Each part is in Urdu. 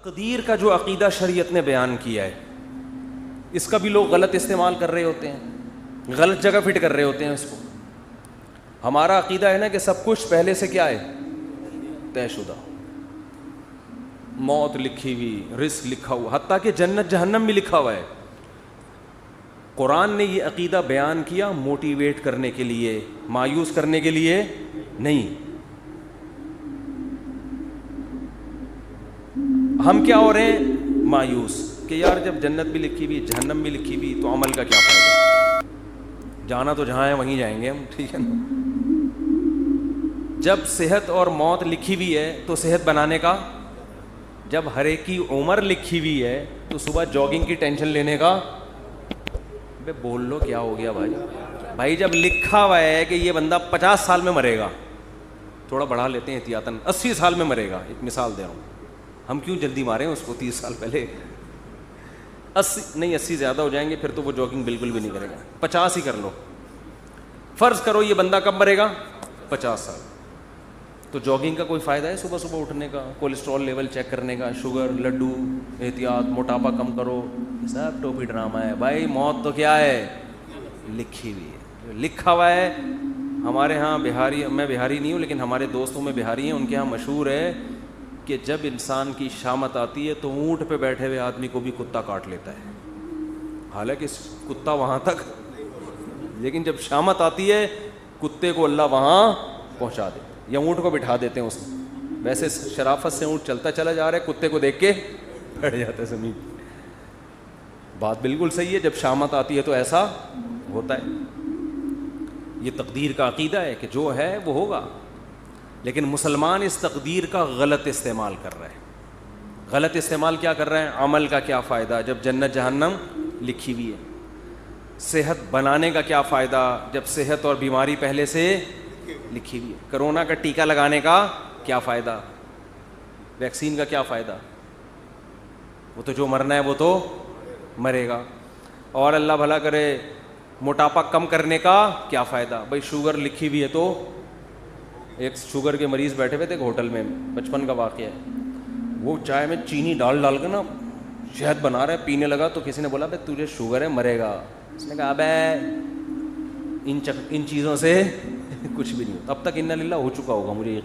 تقدیر کا جو عقیدہ شریعت نے بیان کیا ہے اس کا بھی لوگ غلط استعمال کر رہے ہوتے ہیں, غلط جگہ فٹ کر رہے ہوتے ہیں اس کو. ہمارا عقیدہ ہے نا کہ سب کچھ پہلے سے کیا ہے, طے شدہ, موت لکھی ہوئی, رزق لکھا ہوا, حتیٰ کہ جنت جہنم بھی لکھا ہوا ہے. قرآن نے یہ عقیدہ بیان کیا موٹیویٹ کرنے کے لیے, مایوس کرنے کے لیے نہیں. ہم کیا ہو رہے ہیں, مایوس, کہ یار جب جنت بھی لکھی ہوئی جہنم بھی لکھی ہوئی تو عمل کا کیا فائدہ, جانا تو جہاں ہے وہیں جائیں گے ہم, ٹھیک ہے نا. جب صحت اور موت لکھی ہوئی ہے تو صحت بنانے کا, جب ہر ایک کی عمر لکھی ہوئی ہے تو صبح جاگنگ کی ٹینشن لینے کا. بے بول لو کیا ہو گیا بھائی, بھائی جب لکھا ہوا ہے کہ یہ بندہ 50 سال میں مرے گا, تھوڑا بڑھا لیتے ہیں احتیاطاً, 80 سال میں مرے گا, ایک مثال دے رہا ہوں, ہم کیوں جلدی مارے ہیں اس کو 30 سال پہلے. 80 زیادہ ہو جائیں گے پھر تو وہ جاگنگ بالکل بھی نہیں کرے گا, 50 ہی کر لو. فرض کرو یہ بندہ کب مرے گا, 50 سال. تو جاگنگ کا کوئی فائدہ ہے صبح صبح اٹھنے کا, کولیسٹرول لیول چیک کرنے کا, شوگر, لڈو, احتیاط, موٹاپا کم کرو, سب ٹوپی ڈرامہ ہے بھائی. موت تو کیا ہے, لکھی ہوئی ہے, لکھا ہوا ہے. ہمارے ہاں بہاری, میں بہاری نہیں ہوں لیکن ہمارے دوستوں میں بہاری ہیں, ان کے ہاں مشہور ہے کہ جب انسان کی شامت آتی ہے تو اونٹ پہ بیٹھے ہوئے آدمی کو بھی کتا کاٹ لیتا ہے, حالانکہ کتا وہاں تک, لیکن جب شامت آتی ہے کتے کو اللہ وہاں پہنچا دے, یا اونٹ کو بٹھا دیتے ہیں اس میں. ویسے شرافت سے اونٹ چلتا چلا جا رہا ہے, کتے کو دیکھ کے بیٹھ جاتا ہے زمین. بات بالکل صحیح ہے, جب شامت آتی ہے تو ایسا ہوتا ہے. یہ تقدیر کا عقیدہ ہے کہ جو ہے وہ ہوگا, لیکن مسلمان اس تقدیر کا غلط استعمال کر رہا ہے. غلط استعمال کیا کر رہے ہیں, عمل کا کیا فائدہ جب جنت جہنم لکھی ہوئی ہے, صحت بنانے کا کیا فائدہ جب صحت اور بیماری پہلے سے لکھی ہوئی ہے, کرونا کا ٹیکہ لگانے کا کیا فائدہ, ویکسین کا کیا فائدہ, وہ تو جو مرنا ہے وہ تو مرے گا. اور اللہ بھلا کرے موٹاپا کم کرنے کا کیا فائدہ, بھائی شوگر لکھی ہوئی ہے تو, ایک شوگر کے مریض بیٹھے ہوئے تھے ایک ہوٹل میں, بچپن کا واقعہ ہے, وہ چائے میں چینی ڈال کے نا شہد بنا رہے, پینے لگا تو کسی نے بولا بھائی تجھے شوگر ہے مرے گا. اس نے کہا ابے ان چیزوں سے کچھ بھی نہیں ہوتا. اب تک انا للہ ہو چکا ہوگا, مجھے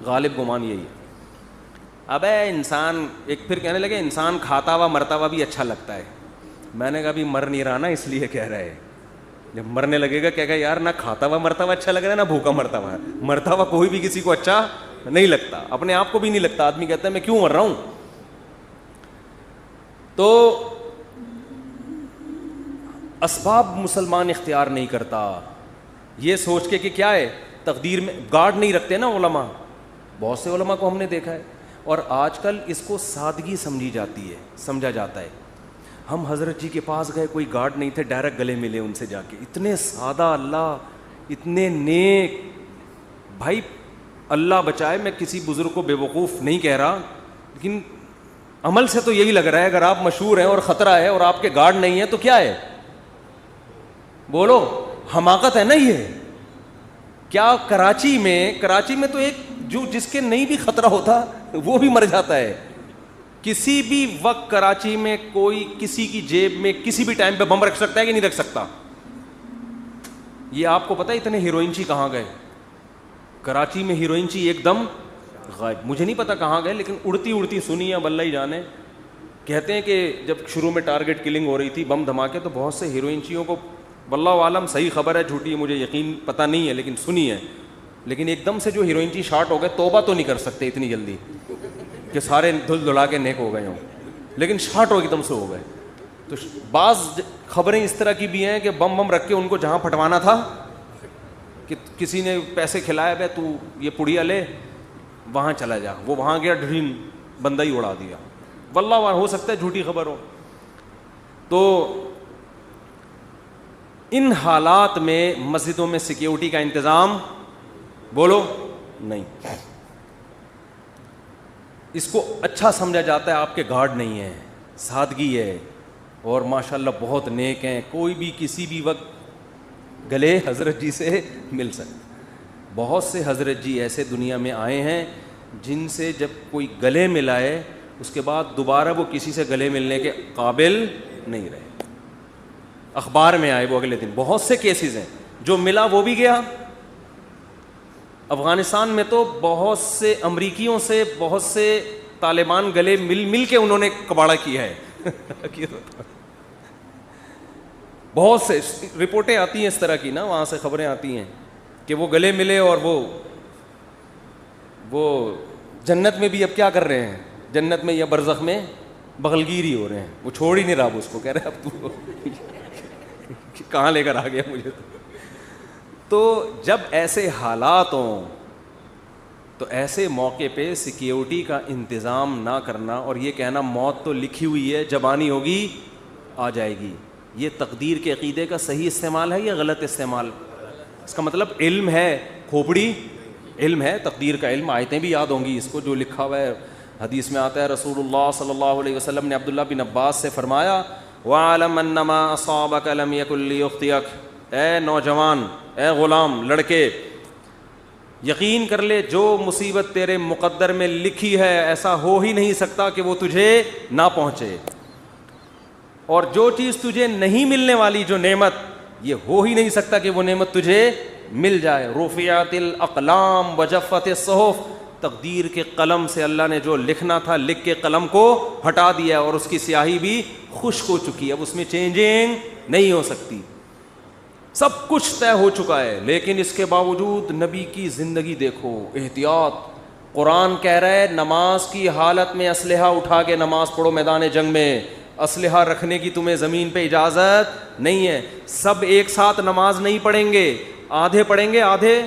غالب گمان یہی ہے. ابے انسان, ایک پھر کہنے لگے انسان کھاتا ہوا مرتا ہوا بھی اچھا لگتا ہے. میں نے کہا ابھی مر نہیں رہا نا اس لیے کہہ رہا ہے, جب مرنے لگے گا کہے گا یار نہ کھاتا ہوا مرتا ہوا اچھا لگ رہا ہے نہ بھوکا مرتا ہوا. مرتا ہوا کوئی بھی کسی کو اچھا نہیں لگتا, اپنے آپ کو بھی نہیں لگتا. آدمی کہتا ہے میں کیوں مر رہا ہوں. تو اسباب مسلمان اختیار نہیں کرتا, یہ سوچ کے کہ کیا ہے تقدیر میں گارڈ نہیں رکھتے نا علماء. بہت سے علماء کو ہم نے دیکھا ہے, اور آج کل اس کو سادگی سمجھی جاتی ہے, سمجھا جاتا ہے. ہم حضرت جی کے پاس گئے, کوئی گارڈ نہیں تھے, ڈائریکٹ گلے ملے ان سے جا کے, اتنے سادہ اللہ, اتنے نیک. بھائی اللہ بچائے, میں کسی بزرگ کو بے وقوف نہیں کہہ رہا, لیکن عمل سے تو یہی لگ رہا ہے اگر آپ مشہور ہیں اور خطرہ ہے اور آپ کے گارڈ نہیں ہیں تو کیا ہے, بولو حماقت ہے نا یہ. کیا کراچی میں تو ایک جو جس کے نہیں بھی خطرہ ہوتا وہ بھی مر جاتا ہے. کسی بھی وقت کراچی میں کوئی کسی کی جیب میں کسی بھی ٹائم پہ بم رکھ سکتا ہے کہ نہیں رکھ سکتا. یہ آپ کو پتا ہے اتنے ہیروئنچی کہاں گئے, کراچی میں ہیروئنچی ایک دم غائب. مجھے نہیں پتا کہاں گئے, لیکن اڑتی سنی اب اللہ ہی جانے. کہتے ہیں کہ جب شروع میں ٹارگٹ کلنگ ہو رہی تھی, بم دھماکے, تو بہت سے ہیروئنچیوں کو, واللہ عالم صحیح خبر ہے جھوٹی ہے مجھے یقین پتہ نہیں ہے لیکن سنی ہے, لیکن ایک دم سے جو ہیروئنچی شارٹ ہو گئے, توبہ تو نہیں کر سکتے اتنی جلدی کہ سارے دھل دھلا کے نیک ہو گئے ہوں, لیکن شارٹ ہو ایک دم سے ہو گئے. تو بعض خبریں اس طرح کی بھی ہیں کہ بم رکھ کے ان کو جہاں پھٹوانا تھا, کہ کسی نے پیسے کھلائے, بھائی تو یہ پڑیا لے وہاں چلا جا, وہ وہاں گیا, ڈرین بندہ ہی اڑا دیا. واللہ ہو سکتا ہے جھوٹی خبر ہو. تو ان حالات میں مسجدوں میں سیکیورٹی کا انتظام بولو نہیں, اس کو اچھا سمجھا جاتا ہے. آپ کے گارڈ نہیں ہیں, سادگی ہے, اور ماشاءاللہ بہت نیک ہیں, کوئی بھی کسی بھی وقت گلے حضرت جی سے مل سکتے. بہت سے حضرت جی ایسے دنیا میں آئے ہیں جن سے جب کوئی گلے ملائے اس کے بعد دوبارہ وہ کسی سے گلے ملنے کے قابل نہیں رہے. اخبار میں آئے وہ اگلے دن, بہت سے کیسز ہیں. جو ملا وہ بھی گیا. افغانستان میں تو بہت سے امریکیوں سے بہت سے طالبان گلے مل کے انہوں نے کباڑہ کیا ہے. بہت سے رپورٹیں آتی ہیں اس طرح کی نا, وہاں سے خبریں آتی ہیں کہ وہ گلے ملے اور وہ جنت میں بھی اب کیا کر رہے ہیں, جنت میں یا برزخ میں بغلگیری ہو رہے ہیں. وہ چھوڑ ہی نہیں رہا اس کو, کہہ رہے اب تو کہاں لے کر آ گیا مجھے. تو جب ایسے حالات ہوں تو ایسے موقع پہ سیکیورٹی کا انتظام نہ کرنا اور یہ کہنا موت تو لکھی ہوئی ہے, جب آنی ہوگی آ جائے گی, یہ تقدیر کے عقیدے کا صحیح استعمال ہے یا غلط استعمال؟ اس کا مطلب علم ہے, کھوپڑی علم ہے, تقدیر کا علم. آیتیں بھی یاد ہوں گی اس کو جو لکھا ہوا ہے. حدیث میں آتا ہے رسول اللہ صلی اللہ علیہ وسلم نے عبداللہ بن عباس سے فرمایا وَعَلَمْ أَنَّمَا أَصَابَكَ لَمْ يَكُنْ لِيُخْطِئَكَ, اے نوجوان, اے غلام, لڑکے, یقین کر لے جو مصیبت تیرے مقدر میں لکھی ہے ایسا ہو ہی نہیں سکتا کہ وہ تجھے نہ پہنچے, اور جو چیز تجھے نہیں ملنے والی, جو نعمت, یہ ہو ہی نہیں سکتا کہ وہ نعمت تجھے مل جائے. رفعت الاقلام وجفت الصحف, تقدیر کے قلم سے اللہ نے جو لکھنا تھا لکھ کے قلم کو ہٹا دیا اور اس کی سیاہی بھی خشک ہو چکی ہے, اب اس میں چینجنگ نہیں ہو سکتی, سب کچھ طے ہو چکا ہے. لیکن اس کے باوجود نبی کی زندگی دیکھو, احتیاط. قرآن کہہ رہا ہے نماز کی حالت میں اسلحہ اٹھا کے نماز پڑھو میدان جنگ میں, اسلحہ رکھنے کی تمہیں زمین پہ اجازت نہیں ہے. سب ایک ساتھ نماز نہیں پڑھیں گے, آدھے پڑھیں گے, آدھے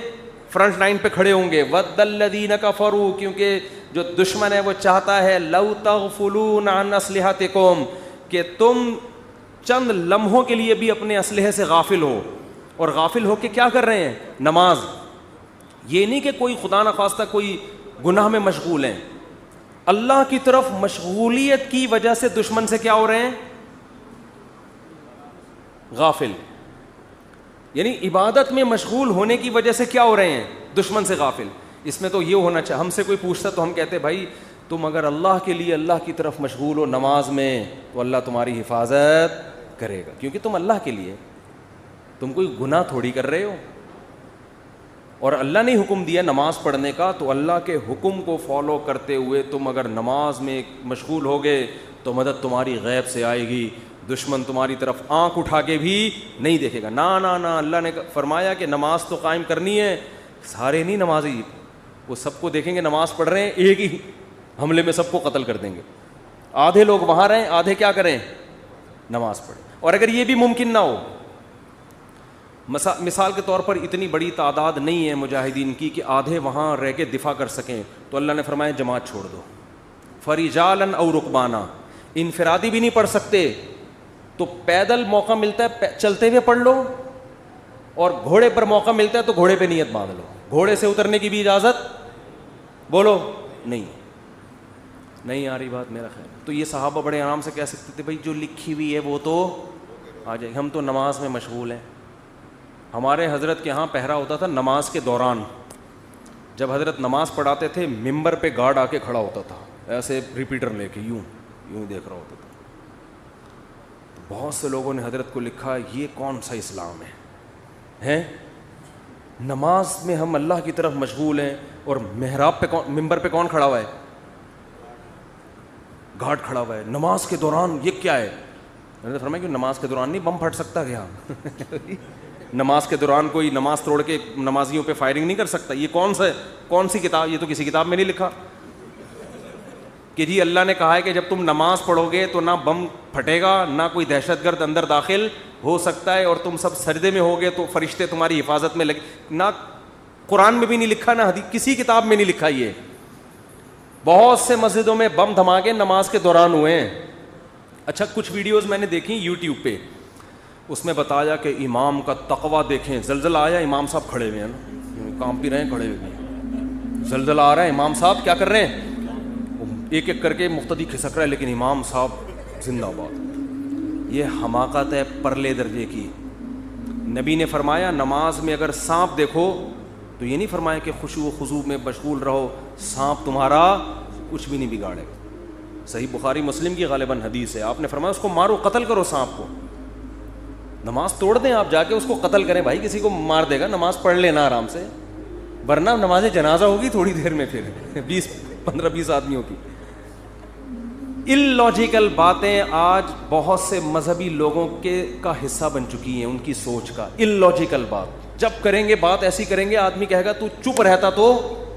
فرنٹ لائن پہ کھڑے ہوں گے. وَدَّ الَّذِينَ كَفَرُوا, کیونکہ جو دشمن ہے وہ چاہتا ہے لَوْ تَغْفُلُونَ عَنْ أَسْلِحَتِكُمْ, کہ تم چند لمحوں کے لیے بھی اپنے اسلحے سے غافل ہو. اور غافل ہو کے کیا کر رہے ہیں؟ نماز. یہ نہیں کہ کوئی خدا نخواستہ کوئی گناہ میں مشغول ہیں, اللہ کی طرف مشغولیت کی وجہ سے دشمن سے کیا ہو رہے ہیں؟ غافل. یعنی عبادت میں مشغول ہونے کی وجہ سے کیا ہو رہے ہیں؟ دشمن سے غافل. اس میں تو یہ ہونا چاہیے, ہم سے کوئی پوچھتا تو ہم کہتے بھائی تم اگر اللہ کے لیے اللہ کی طرف مشغول ہو نماز میں تو اللہ تمہاری حفاظت کرے گا, کیونکہ تم اللہ کے لیے, تم کوئی گناہ تھوڑی کر رہے ہو. اور اللہ نے حکم دیا نماز پڑھنے کا, تو اللہ کے حکم کو فالو کرتے ہوئے تم اگر نماز میں مشغول ہوگے تو مدد تمہاری غیب سے آئے گی. دشمن تمہاری طرف آنکھ اٹھا کے بھی نہیں دیکھے گا. نا, اللہ نے فرمایا کہ نماز تو قائم کرنی ہے. سارے نہیں نمازی, وہ سب کو دیکھیں گے نماز پڑھ رہے ہیں, ایک ہی حملے میں سب کو قتل کر دیں گے. آدھے لوگ وہاں رہیں, آدھے کیا کریں؟ نماز پڑھیں. اور اگر یہ بھی ممکن نہ ہو, مثال کے طور پر اتنی بڑی تعداد نہیں ہے مجاہدین کی کہ آدھے وہاں رہ کے دفاع کر سکیں, تو اللہ نے فرمایا جماعت چھوڑ دو. فرجالاً او رکبانا, انفرادی بھی نہیں پڑھ سکتے تو پیدل موقع ملتا ہے چلتے ہوئے پڑھ لو, اور گھوڑے پر موقع ملتا ہے تو گھوڑے پہ نیت باندھ لو. گھوڑے سے اترنے کی بھی اجازت بولو نہیں آ رہی بات میرا خیال. تو یہ صحابہ بڑے آرام سے کہہ سکتے تھے بھائی جو لکھی ہوئی ہے وہ تو آ جائے, ہم تو نماز میں مشغول ہیں. ہمارے حضرت کے ہاں پہرا ہوتا تھا نماز کے دوران, جب حضرت نماز پڑھاتے تھے ممبر پہ گارڈ آ کے کھڑا ہوتا تھا, ایسے ریپیٹر لے کے یوں دیکھ رہا ہوتا تھا. بہت سے لوگوں نے حضرت کو لکھا یہ کون سا اسلام ہے؟ نماز میں ہم اللہ کی طرف مشغول ہیں اور محراب پہ ممبر پہ کون کھڑا ہوا ہے؟ گارڈ کھڑا ہوا ہے. نماز کے دوران یہ کیا ہے؟ میں نے فرمایا کہ نماز کے دوران نہیں بم پھٹ سکتا کیا؟ نماز کے دوران کوئی نماز توڑ کے نمازیوں پہ فائرنگ نہیں کر سکتا. یہ کون سی کتاب؟ یہ تو کسی کتاب میں نہیں لکھا کہ جی اللہ نے کہا ہے کہ جب تم نماز پڑھو گے تو نہ بم پھٹے گا, نہ کوئی دہشت گرد اندر داخل ہو سکتا ہے, اور تم سب سجدے میں ہوگے تو فرشتے تمہاری حفاظت میں لگے. نہ قرآن میں بھی نہیں لکھا, نہ حدیث کسی کتاب میں نہیں لکھا. یہ بہت سے مسجدوں میں بم دھماکے نماز کے دوران ہوئے ہیں. اچھا کچھ ویڈیوز میں نے دیکھی یوٹیوب پہ, اس میں بتایا کہ امام کا تقویٰ دیکھیں. زلزلہ آیا, امام صاحب کھڑے ہوئے ہیں نا, کام بھی رہے ہیں کھڑے ہوئے. زلزلہ آ رہا ہے, امام صاحب کیا کر رہے ہیں؟ ایک ایک کر کے مقتدی کھسک رہا ہے, لیکن امام صاحب زندہ باد. یہ حماقت ہے پرلے درجے کی. نبی نے فرمایا نماز میں اگر سانپ دیکھو تو یہ نہیں فرمایا کہ خشوع و خضوع میں مشغول رہو, سانپ تمہارا کچھ بھی نہیں بگاڑے گا. صحیح بخاری مسلم کی غالباً حدیث ہے, آپ نے فرمایا اس کو مارو, قتل کرو سانپ کو. نماز توڑ دیں آپ, جا کے اس کو قتل کریں. بھائی کسی کو مار دے گا, نماز پڑھ لینا آرام سے, ورنہ نماز جنازہ ہوگی تھوڑی دیر میں پھر 15-20 آدمیوں کی. اللاجیکل باتیں آج بہت سے مذہبی لوگوں کا حصہ بن چکی ہیں, ان کی سوچ کا. اللاجیکل بات جب کریں گے, بات ایسی کریں گے, آدمی کہے گا تو چپ رہتا تو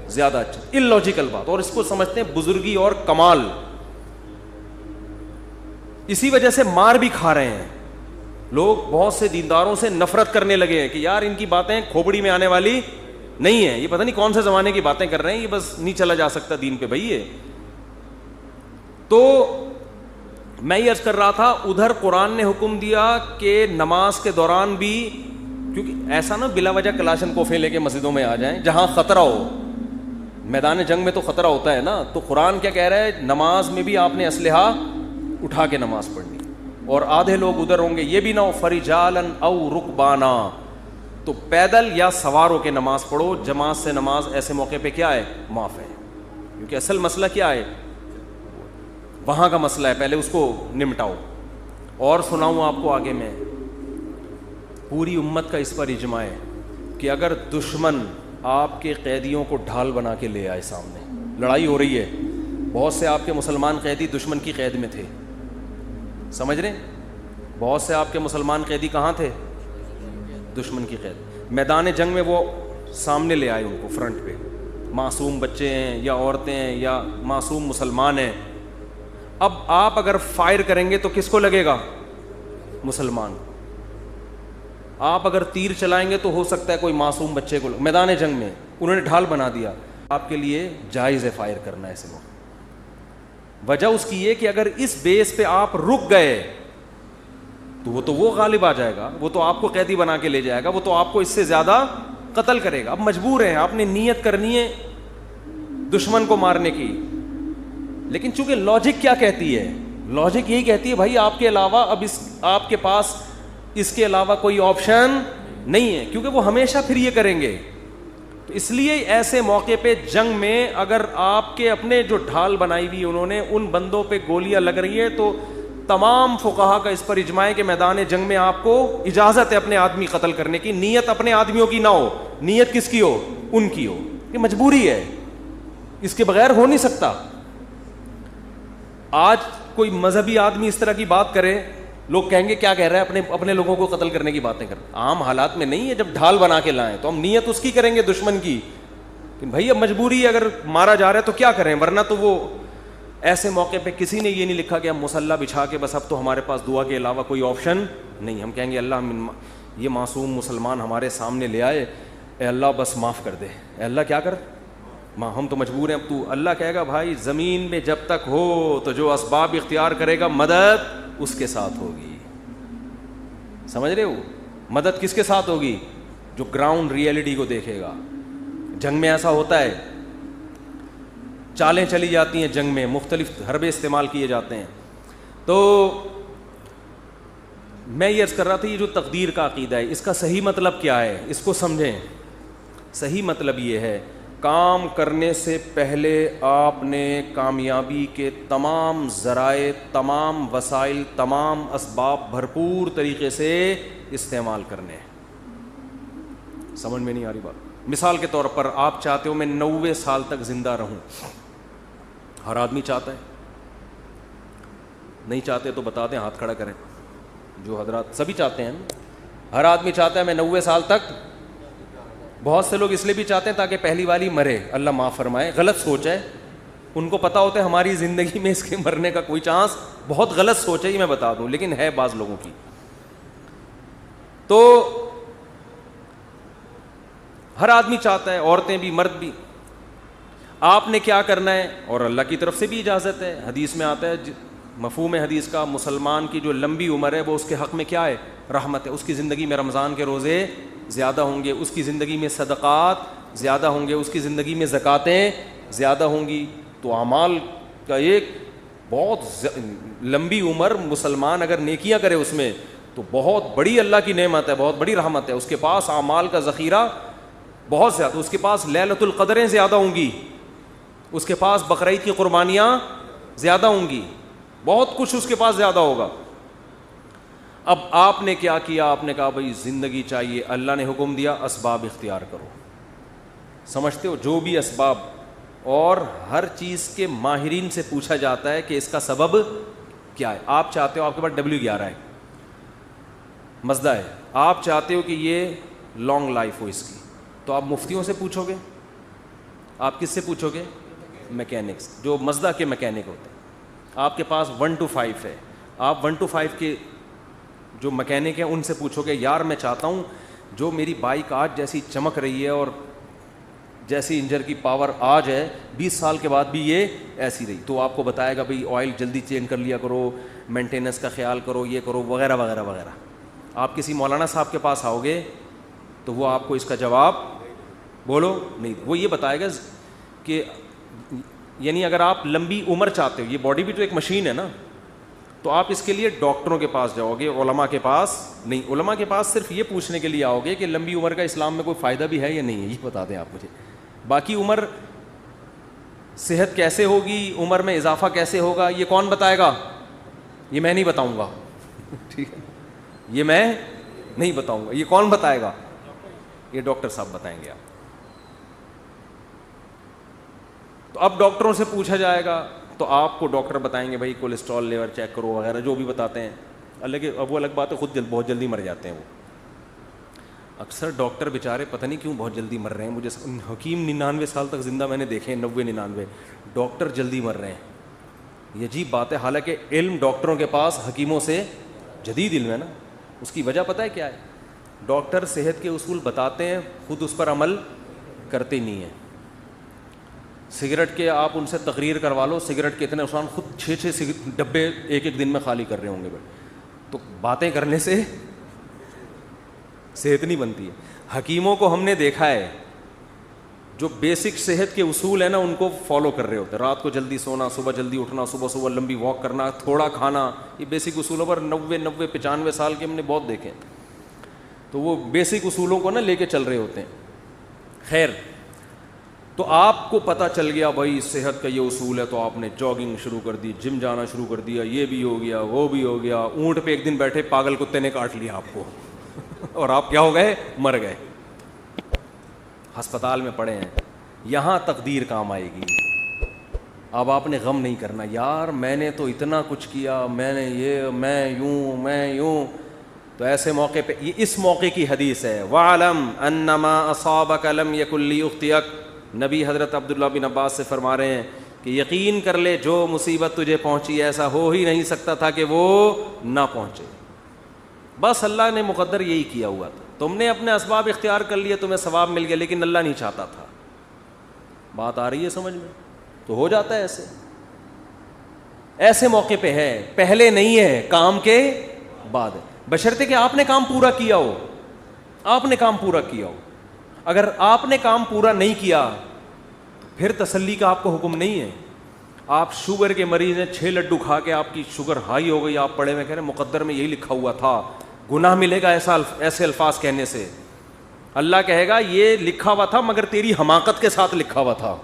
زیادہ اچھا. اللاجیکل بات, اور اس کو سمجھتے ہیں بزرگی اور کمال. اسی وجہ سے مار بھی کھا رہے ہیں لوگ. بہت سے دینداروں سے نفرت کرنے لگے ہیں کہ یار ان کی باتیں کھوپڑی میں آنے والی نہیں ہے, یہ پتہ نہیں کون سے زمانے کی باتیں کر رہے ہیں, یہ بس نہیں چلا جا سکتا دین پہ بھائی یہ. تو میں یہ عرض کر رہا تھا, ادھر قرآن نے حکم دیا کہ نماز کے دوران بھی, کیونکہ ایسا نہ بلا وجہ کلاشن کوفے لے کے مسجدوں میں آ جائیں جہاں خطرہ ہو. میدان جنگ میں تو خطرہ ہوتا ہے نا, تو قرآن کیا کہہ رہا ہے, نماز میں بھی آپ نے اسلحہ اٹھا کے نماز پڑھنی. اور آدھے لوگ ادھر ہوں گے, یہ بھی نہ ہو فرجالن او رکبانا, تو پیدل یا سوار ہو کے نماز پڑھو. جماعت سے نماز ایسے موقع پہ کیا ہے, معاف ہے, کیونکہ اصل مسئلہ کیا ہے, وہاں کا مسئلہ ہے, پہلے اس کو نمٹاؤ. اور سناؤں آپ کو آگے میں, پوری امت کا اس پر اجماع ہے کہ اگر دشمن آپ کے قیدیوں کو ڈھال بنا کے لے آئے سامنے, لڑائی ہو رہی ہے, بہت سے آپ کے مسلمان قیدی دشمن کی قید میں تھے, سمجھ رہے ہیں, بہت سے آپ کے مسلمان قیدی کہاں تھے, دشمن کی قید. میدان جنگ میں وہ سامنے لے آئے ان کو فرنٹ پہ, معصوم بچے ہیں یا عورتیں ہیں یا معصوم مسلمان ہیں. اب آپ اگر فائر کریں گے تو کس کو لگے گا, مسلمان. آپ اگر تیر چلائیں گے تو ہو سکتا ہے کوئی معصوم بچے کو. میدان جنگ میں انہوں نے ڈھال بنا دیا, آپ کے لیے جائز ہے فائر کرنا ایسے موقع. وجہ اس کی یہ کہ اگر اس بیس پہ آپ رک گئے تو وہ غالب آ جائے گا, وہ تو آپ کو قیدی بنا کے لے جائے گا, وہ تو آپ کو اس سے زیادہ قتل کرے گا. اب مجبور ہیں, آپ نے نیت کرنی ہے دشمن کو مارنے کی, لیکن چونکہ لاجک کیا کہتی ہے, لاجک یہی کہتی ہے بھائی آپ کے علاوہ اب آپ کے پاس اس کے علاوہ کوئی آپشن نہیں ہے, کیونکہ وہ ہمیشہ پھر یہ کریں گے. تو اس لیے ایسے موقع پہ جنگ میں اگر آپ کے اپنے جو ڈھال بنائی ہوئی انہوں نے ان بندوں پہ گولیاں لگ رہی ہیں, تو تمام فقہا کا اس پر اجماع ہے کہ میدان جنگ میں آپ کو اجازت ہے اپنے آدمی قتل کرنے کی. نیت اپنے آدمیوں کی نہ ہو, نیت کس کی ہو, ان کی ہو. یہ مجبوری ہے, اس کے بغیر ہو نہیں سکتا. آج کوئی مذہبی آدمی اس طرح کی بات کرے, لوگ کہیں گے کیا کہہ رہا ہے, اپنے لوگوں کو قتل کرنے کی باتیں کر. عام حالات میں نہیں ہے, جب ڈھال بنا کے لائیں تو ہم نیت اس کی کریں گے دشمن کی, کہ بھائی اب مجبوری ہے, اگر مارا جا رہا ہے تو کیا کریں, ورنہ تو وہ ایسے موقع پہ کسی نے یہ نہیں لکھا کہ ہم مسلح بچھا کے بس اب تو ہمارے پاس دعا کے علاوہ کوئی آپشن نہیں. ہم کہیں گے اللہ یہ معصوم مسلمان ہمارے سامنے لے آئے, اے اللہ بس معاف کر دے, اے اللہ کیا کر, ہم تو مجبور ہیں اب تو. اللہ کہے گا بھائی زمین میں جب تک ہو تو جو اسباب اختیار کرے گا مدد اس کے ساتھ ہوگی. سمجھ رہے ہو, مدد کس کے ساتھ ہوگی, جو گراؤنڈ ریئلٹی کو دیکھے گا. جنگ میں ایسا ہوتا ہے, چالیں چلی جاتی ہیں جنگ میں, مختلف حربے استعمال کیے جاتے ہیں. تو میں یہ عرض کر رہا تھا, یہ جو تقدیر کا عقیدہ ہے اس کا صحیح مطلب کیا ہے, اس کو سمجھیں. صحیح مطلب یہ ہے, کام کرنے سے پہلے آپ نے کامیابی کے تمام ذرائع, تمام وسائل, تمام اسباب بھرپور طریقے سے استعمال کرنے ہیں. سمجھ میں نہیں آ رہی بات؟ مثال کے طور پر آپ چاہتے ہو میں 90 سال تک زندہ رہوں, ہر آدمی چاہتا ہے, نہیں چاہتے تو بتا دیں, ہاتھ کھڑا کریں. جو حضرات سبھی چاہتے ہیں, ہر آدمی چاہتا ہے میں 90 سال تک. بہت سے لوگ اس لیے بھی چاہتے ہیں تاکہ پہلی والی مرے, اللہ معاف فرمائے, غلط سوچ ہے. ان کو پتا ہوتا ہے ہماری زندگی میں اس کے مرنے کا کوئی چانس, بہت غلط سوچ ہے یہ میں بتا دوں, لیکن ہے بعض لوگوں کی. تو ہر آدمی چاہتا ہے, عورتیں بھی مرد بھی. آپ نے کیا کرنا ہے, اور اللہ کی طرف سے بھی اجازت ہے, حدیث میں آتا ہے, مفہوم حدیث کا, مسلمان کی جو لمبی عمر ہے وہ اس کے حق میں کیا ہے, رحمت ہے. اس کی زندگی میں رمضان کے روزے زیادہ ہوں گے, اس کی زندگی میں صدقات زیادہ ہوں گے, اس کی زندگی میں زکاتیں زیادہ ہوں گی. تو اعمال کا ایک بہت لمبی عمر, مسلمان اگر نیکیاں کرے اس میں تو بہت بڑی اللہ کی نعمت ہے, بہت بڑی رحمت ہے. اس کے پاس اعمال کا ذخیرہ بہت زیادہ, اس کے پاس لیلۃ القدریں زیادہ ہوں گی, اس کے پاس بقرعید کی قربانیاں زیادہ ہوں گی, بہت کچھ اس کے پاس زیادہ ہوگا. اب آپ نے کیا کیا, آپ نے کہا بھائی زندگی چاہیے, اللہ نے حکم دیا اسباب اختیار کرو. سمجھتے ہو, جو بھی اسباب, اور ہر چیز کے ماہرین سے پوچھا جاتا ہے کہ اس کا سبب کیا ہے. آپ چاہتے ہو آپ کے پاس W11 ہے, مزدہ ہے, آپ چاہتے ہو کہ یہ لانگ لائف ہو اس کی, تو آپ مفتیوں سے پوچھو گے, آپ کس سے پوچھو گے, میکینکس, جو مزدہ کے میکینک ہوتے ہیں. آپ کے پاس 1 to 5 ہے, آپ 1 to 5 کے جو میکینک ہیں ان سے پوچھو گے یار میں چاہتا ہوں جو میری بائک آج جیسی چمک رہی ہے اور جیسی انجن کی پاور آج ہے 20 سال کے بعد بھی یہ ایسی رہی, تو آپ کو بتائے گا بھئی آئل جلدی چینج کر لیا کرو, مینٹیننس کا خیال کرو, یہ کرو وغیرہ وغیرہ وغیرہ. آپ کسی مولانا صاحب کے پاس آؤ گے تو وہ آپ کو اس کا جواب بولو نہیں, وہ یہ بتائے گا کہ یعنی اگر آپ لمبی عمر چاہتے ہو, یہ باڈی بھی تو ایک مشین ہے نا, تو آپ اس کے لیے ڈاکٹروں کے پاس جاؤ گے, علماء کے پاس نہیں. علماء کے پاس صرف یہ پوچھنے کے لیے آؤ گے کہ لمبی عمر کا اسلام میں کوئی فائدہ بھی ہے یا نہیں ہے, یہ بتا دیں آپ مجھے. باقی عمر, صحت کیسے ہوگی, عمر میں اضافہ کیسے ہوگا, یہ کون بتائے گا, یہ میں نہیں بتاؤں گا. ٹھیک ہے, یہ میں نہیں بتاؤں گا, یہ کون بتائے گا, یہ ڈاکٹر صاحب بتائیں گے. آپ تو اب ڈاکٹروں سے پوچھا جائے گا تو آپ کو ڈاکٹر بتائیں گے بھائی کولیسٹرول لیول چیک کرو وغیرہ جو بھی بتاتے ہیں. اب وہ الگ بات ہے, خود بہت جلدی مر جاتے ہیں وہ. اکثر ڈاکٹر بیچارے پتہ نہیں کیوں بہت جلدی مر رہے ہیں. مجھے حکیم 99 سال تک زندہ میں نے دیکھے ہیں, 90-99, ڈاکٹر جلدی مر رہے ہیں. یہ عجیب بات ہے, حالانکہ علم ڈاکٹروں کے پاس حکیموں سے جدید علم ہے نا. اس کی وجہ پتہ ہے کیا ہے, ڈاکٹر صحت کے اصول بتاتے ہیں, خود اس پر عمل کرتے نہیں ہیں. سگریٹ کے آپ ان سے تقریر کروا لو, سگریٹ کے اتنے نقصان, خود 6 ڈبے ایک دن میں خالی کر رہے ہوں گے. تو باتیں کرنے سے صحت نہیں بنتی ہے. حکیموں کو ہم نے دیکھا ہے جو بیسک صحت کے اصول ہیں نا ان کو فالو کر رہے ہوتے ہیں. رات کو جلدی سونا, صبح جلدی اٹھنا, صبح لمبی واک کرنا, تھوڑا کھانا, یہ بیسک اصولوں پر 90-95 سال کے ہم نے بہت دیکھے ہیں. تو وہ بیسک اصولوں کو نا لے کے چل رہے ہوتے ہیں. خیر, تو آپ کو پتہ چل گیا بھائی صحت کا یہ اصول ہے, تو آپ نے جاگنگ شروع کر دی, جم جانا شروع کر دیا, یہ بھی ہو گیا وہ بھی ہو گیا. اونٹ پہ ایک دن بیٹھے پاگل کتے نے کاٹ لیا آپ کو اور آپ کیا ہو گئے, مر گئے, ہسپتال میں پڑے ہیں. یہاں تقدیر کام آئے گی. اب آپ نے غم نہیں کرنا یار میں نے تو اتنا کچھ کیا, میں نے یہ, میں یوں. تو ایسے موقع پہ, یہ اس موقع کی حدیث ہے, وَعْلَمْ أَنَّمَا أَصَابَكَ لَمْ يَكُنْ لِيُخْطِئَكَ. نبی حضرت عبداللہ بن عباس سے فرما رہے ہیں کہ یقین کر لے جو مصیبت تجھے پہنچی ایسا ہو ہی نہیں سکتا تھا کہ وہ نہ پہنچے. بس اللہ نے مقدر یہی کیا ہوا تھا. تم نے اپنے اسباب اختیار کر لیے, تمہیں ثواب مل گیا, لیکن اللہ نہیں چاہتا تھا. بات آ رہی ہے سمجھ میں؟ تو ہو جاتا ہے ایسے موقع پہ ہے, پہلے نہیں ہے, کام کے بعد ہے, بشرطے کہ آپ نے کام پورا کیا ہو. آپ نے کام پورا کیا ہو. اگر آپ نے کام پورا نہیں کیا پھر تسلی کا آپ کو حکم نہیں ہے. آپ شوگر کے مریض ہیں, 6 لڈو کھا کے آپ کی شوگر ہائی ہو گئی, آپ پڑھے میں کہہ رہے ہیں مقدر میں یہی لکھا ہوا تھا, گناہ ملے گا ایسے الفاظ کہنے سے. اللہ کہے گا یہ لکھا ہوا تھا مگر تیری حماقت کے ساتھ لکھا ہوا تھا.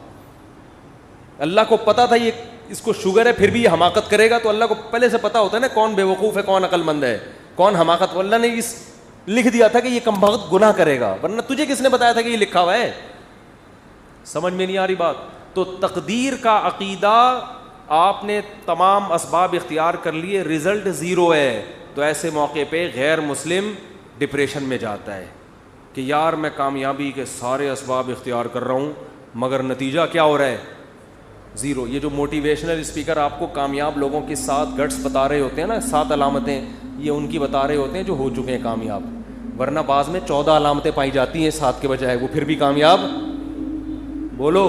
اللہ کو پتا تھا یہ اس کو شوگر ہے پھر بھی یہ حماقت کرے گا. تو اللہ کو پہلے سے پتا ہوتا ہے نا کون بے وقوف ہے, کون عقل مند ہے, کون حماقت. اللہ نے اس لکھ دیا تھا کہ یہ کمبخت گناہ کرے گا, ورنہ تجھے کس نے بتایا تھا کہ یہ لکھا ہوا ہے. سمجھ میں نہیں آ رہی بات؟ تو تقدیر کا عقیدہ, آپ نے تمام اسباب اختیار کر لیے, رزلٹ 0 ہے. تو ایسے موقع پہ غیر مسلم ڈپریشن میں جاتا ہے کہ یار میں کامیابی کے سارے اسباب اختیار کر رہا ہوں مگر نتیجہ کیا ہو رہا ہے, 0. یہ جو موٹیویشنل اسپیکر آپ کو کامیاب لوگوں کی 7 گٹس بتا رہے ہوتے ہیں نا, 7 علامتیں, یہ ان کی بتا رہے ہوتے ہیں جو ہو چکے ہیں کامیاب. ورنہ بعض میں 14 علامتیں پائی جاتی ہیں 7 کے بجائے, وہ پھر بھی کامیاب, بولو,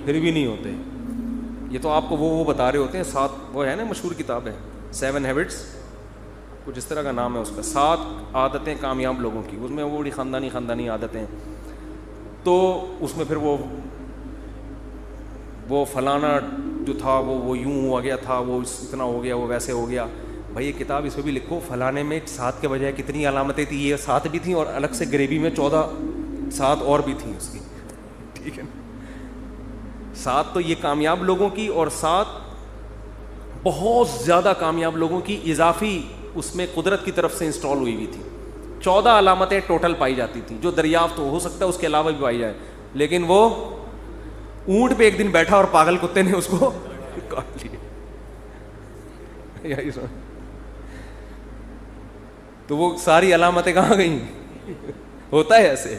پھر بھی نہیں ہوتے. یہ تو آپ کو وہ بتا رہے ہوتے ہیں 7, وہ ہے نا مشہور کتاب ہے 7 ہیبٹس, کچھ اس طرح کا نام ہے اس کا, 7 عادتیں کامیاب لوگوں کی. اس میں وہ بڑی خاندانی عادتیں, تو اس میں پھر وہ فلانا جو تھا وہ یوں ہو گیا تھا, وہ اتنا ہو گیا, وہ ویسے ہو گیا. بھائی یہ کتاب اس میں بھی لکھو فلانے میں 7 کے بجائے کتنی علامتیں تھیں, یہ 7 بھی تھیں اور الگ سے گریوی میں 7 اور بھی تھیں اس کی. ٹھیک ہے, 7 تو یہ کامیاب لوگوں کی اور 7 بہت زیادہ کامیاب لوگوں کی اضافی اس میں قدرت کی طرف سے انسٹال ہوئی ہوئی تھی. 14 علامتیں ٹوٹل پائی جاتی تھیں, جو دریافت ہو سکتا ہے اس کے علاوہ بھی پائی جائے, لیکن وہ اونٹ پہ ایک دن بیٹھا اور پاگل کتے نے اس کو کاٹ لیا. تو وہ ساری علامتیں کہاں گئیں؟ ہوتا ہے ایسے.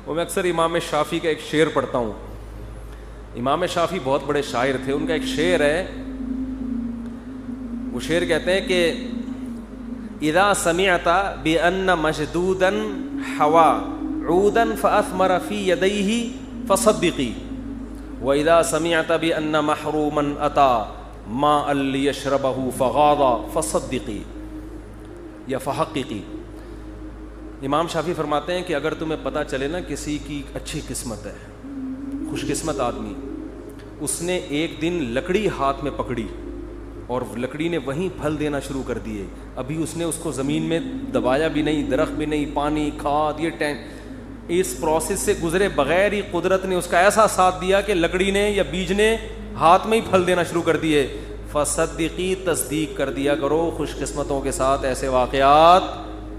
اور میں اکثر امام شافعی کا ایک شعر پڑھتا ہوں. امام شافعی بہت بڑے شاعر تھے, ان کا ایک شعر ہے, وہ شعر کہتے ہیں کہ اذا سمعت بان مشدودا حوا عودا فاثمر في يديه فصدقي واذا سمعت بان محروما اتى ماء ليشربه فغاض فصدقي یا فحققی. امام شافعی فرماتے ہیں کہ اگر تمہیں پتہ چلے نا کسی کی اچھی قسمت ہے, خوش قسمت آدمی, اس نے ایک دن لکڑی ہاتھ میں پکڑی اور لکڑی نے وہیں پھل دینا شروع کر دیے, ابھی اس نے اس کو زمین میں دبایا بھی نہیں, درخت بھی نہیں, پانی کھاد یہ اس پروسیس سے گزرے بغیر ہی قدرت نے اس کا ایسا ساتھ دیا کہ لکڑی نے یا بیج نے ہاتھ میں ہی پھل دینا شروع کر دیے. فصدقی, تصدیق کر دیا کرو, خوش قسمتوں کے ساتھ ایسے واقعات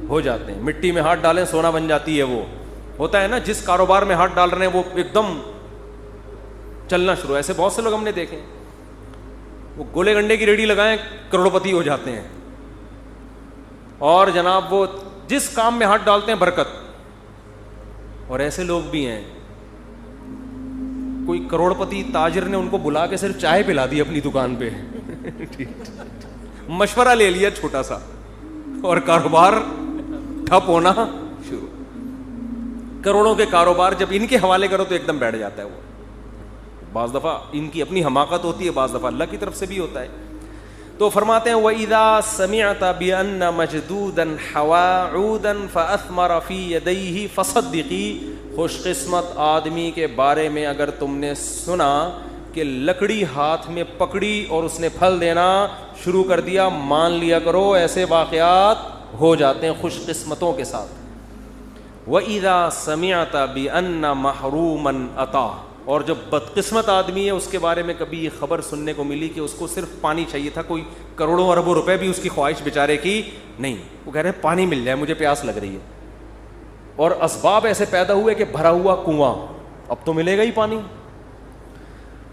ہو جاتے ہیں. مٹی میں ہاتھ ڈالیں سونا بن جاتی ہے, وہ ہوتا ہے نا, جس کاروبار میں ہاتھ ڈال رہے ہیں وہ ایک دم چلنا شروع. ایسے بہت سے لوگ ہم نے دیکھے, وہ گولے گنڈے کی ریڑھی لگائیں کروڑپتی ہو جاتے ہیں, اور جناب وہ جس کام میں ہاتھ ڈالتے ہیں برکت. اور ایسے لوگ بھی ہیں, کوئی کروڑپتی تاجر نے ان کو بلا کے صرف چائے پلا دی اپنی دکان پہ, مشورہ لے لیا چھوٹا سا, اور کاروبار ٹھپ ہونا شروع. کروڑوں کے کاروبار جب ان کے حوالے کرو تو ایک دم بیٹھ جاتا ہے وہ. بعض دفعہ ان کی اپنی حماقت ہوتی ہے, بعض دفعہ اللہ کی طرف سے بھی ہوتا ہے. تو فرماتے ہیں وَإِذَا سَمِعْتَ بِأَنَّ مَجْدُودًا حَوَا عُودًا فَأَثْمَرَ فِي يَدَيْهِ فَصَدِّقِي. خوش قسمت آدمی کے بارے میں اگر تم نے سنا کہ لکڑی ہاتھ میں پکڑی اور اس نے پھل دینا شروع کر دیا, مان لیا کرو ایسے واقعات ہو جاتے ہیں خوش قسمتوں کے ساتھ. وَإِذَا سَمِعْتَ بِأَنَّ مَحْرُومًا أَتَى. اور جب بدقسمت آدمی ہے اس کے بارے میں کبھی یہ خبر سننے کو ملی کہ اس کو صرف پانی چاہیے تھا, کوئی کروڑوں اربوں روپے بھی اس کی خواہش بیچارے کی نہیں, وہ کہہ رہے ہیں پانی مل جائے, مجھے پیاس لگ رہی ہے, اور اسباب ایسے پیدا ہوئے کہ بھرا ہوا کنواں, اب تو ملے گا ہی پانی.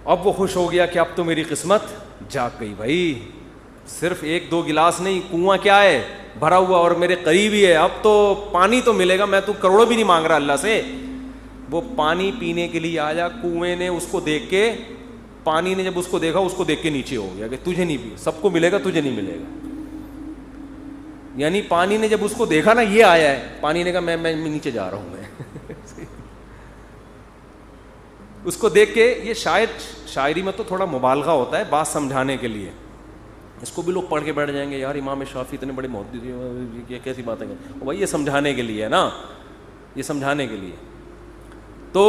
اب وہ خوش ہو گیا کہ اب تو میری قسمت جاگ گئی بھائی, صرف 1-2 گلاس نہیں, کنواں کیا ہے بھرا ہوا اور میرے قریب ہی ہے, اب تو پانی تو ملے گا, میں تو کروڑوں بھی نہیں مانگ رہا اللہ سے. وہ پانی پینے کے لیے آیا, کنویں نے اس کو دیکھ کے, پانی نے جب اس کو دیکھا اس کو دیکھ کے نیچے ہو گیا کہ تجھے نہیں پی, سب کو ملے گا تجھے نہیں ملے گا. یعنی پانی نے جب اس کو دیکھا نا یہ آیا ہے, پانی نے کہا میں نیچے جا رہا ہوں میں. اس کو دیکھ کے یہ شاعری میں تو تھوڑا مبالغہ ہوتا ہے بات سمجھانے کے لیے, اس کو بھی لوگ پڑھ کے بیٹھ جائیں گے یار امام شافعی اتنے بڑے محدث, یہ کیسی باتیں ہیں بھائی, یہ سمجھانے کے لیے ہے نا, یہ سمجھانے کے لیے. تو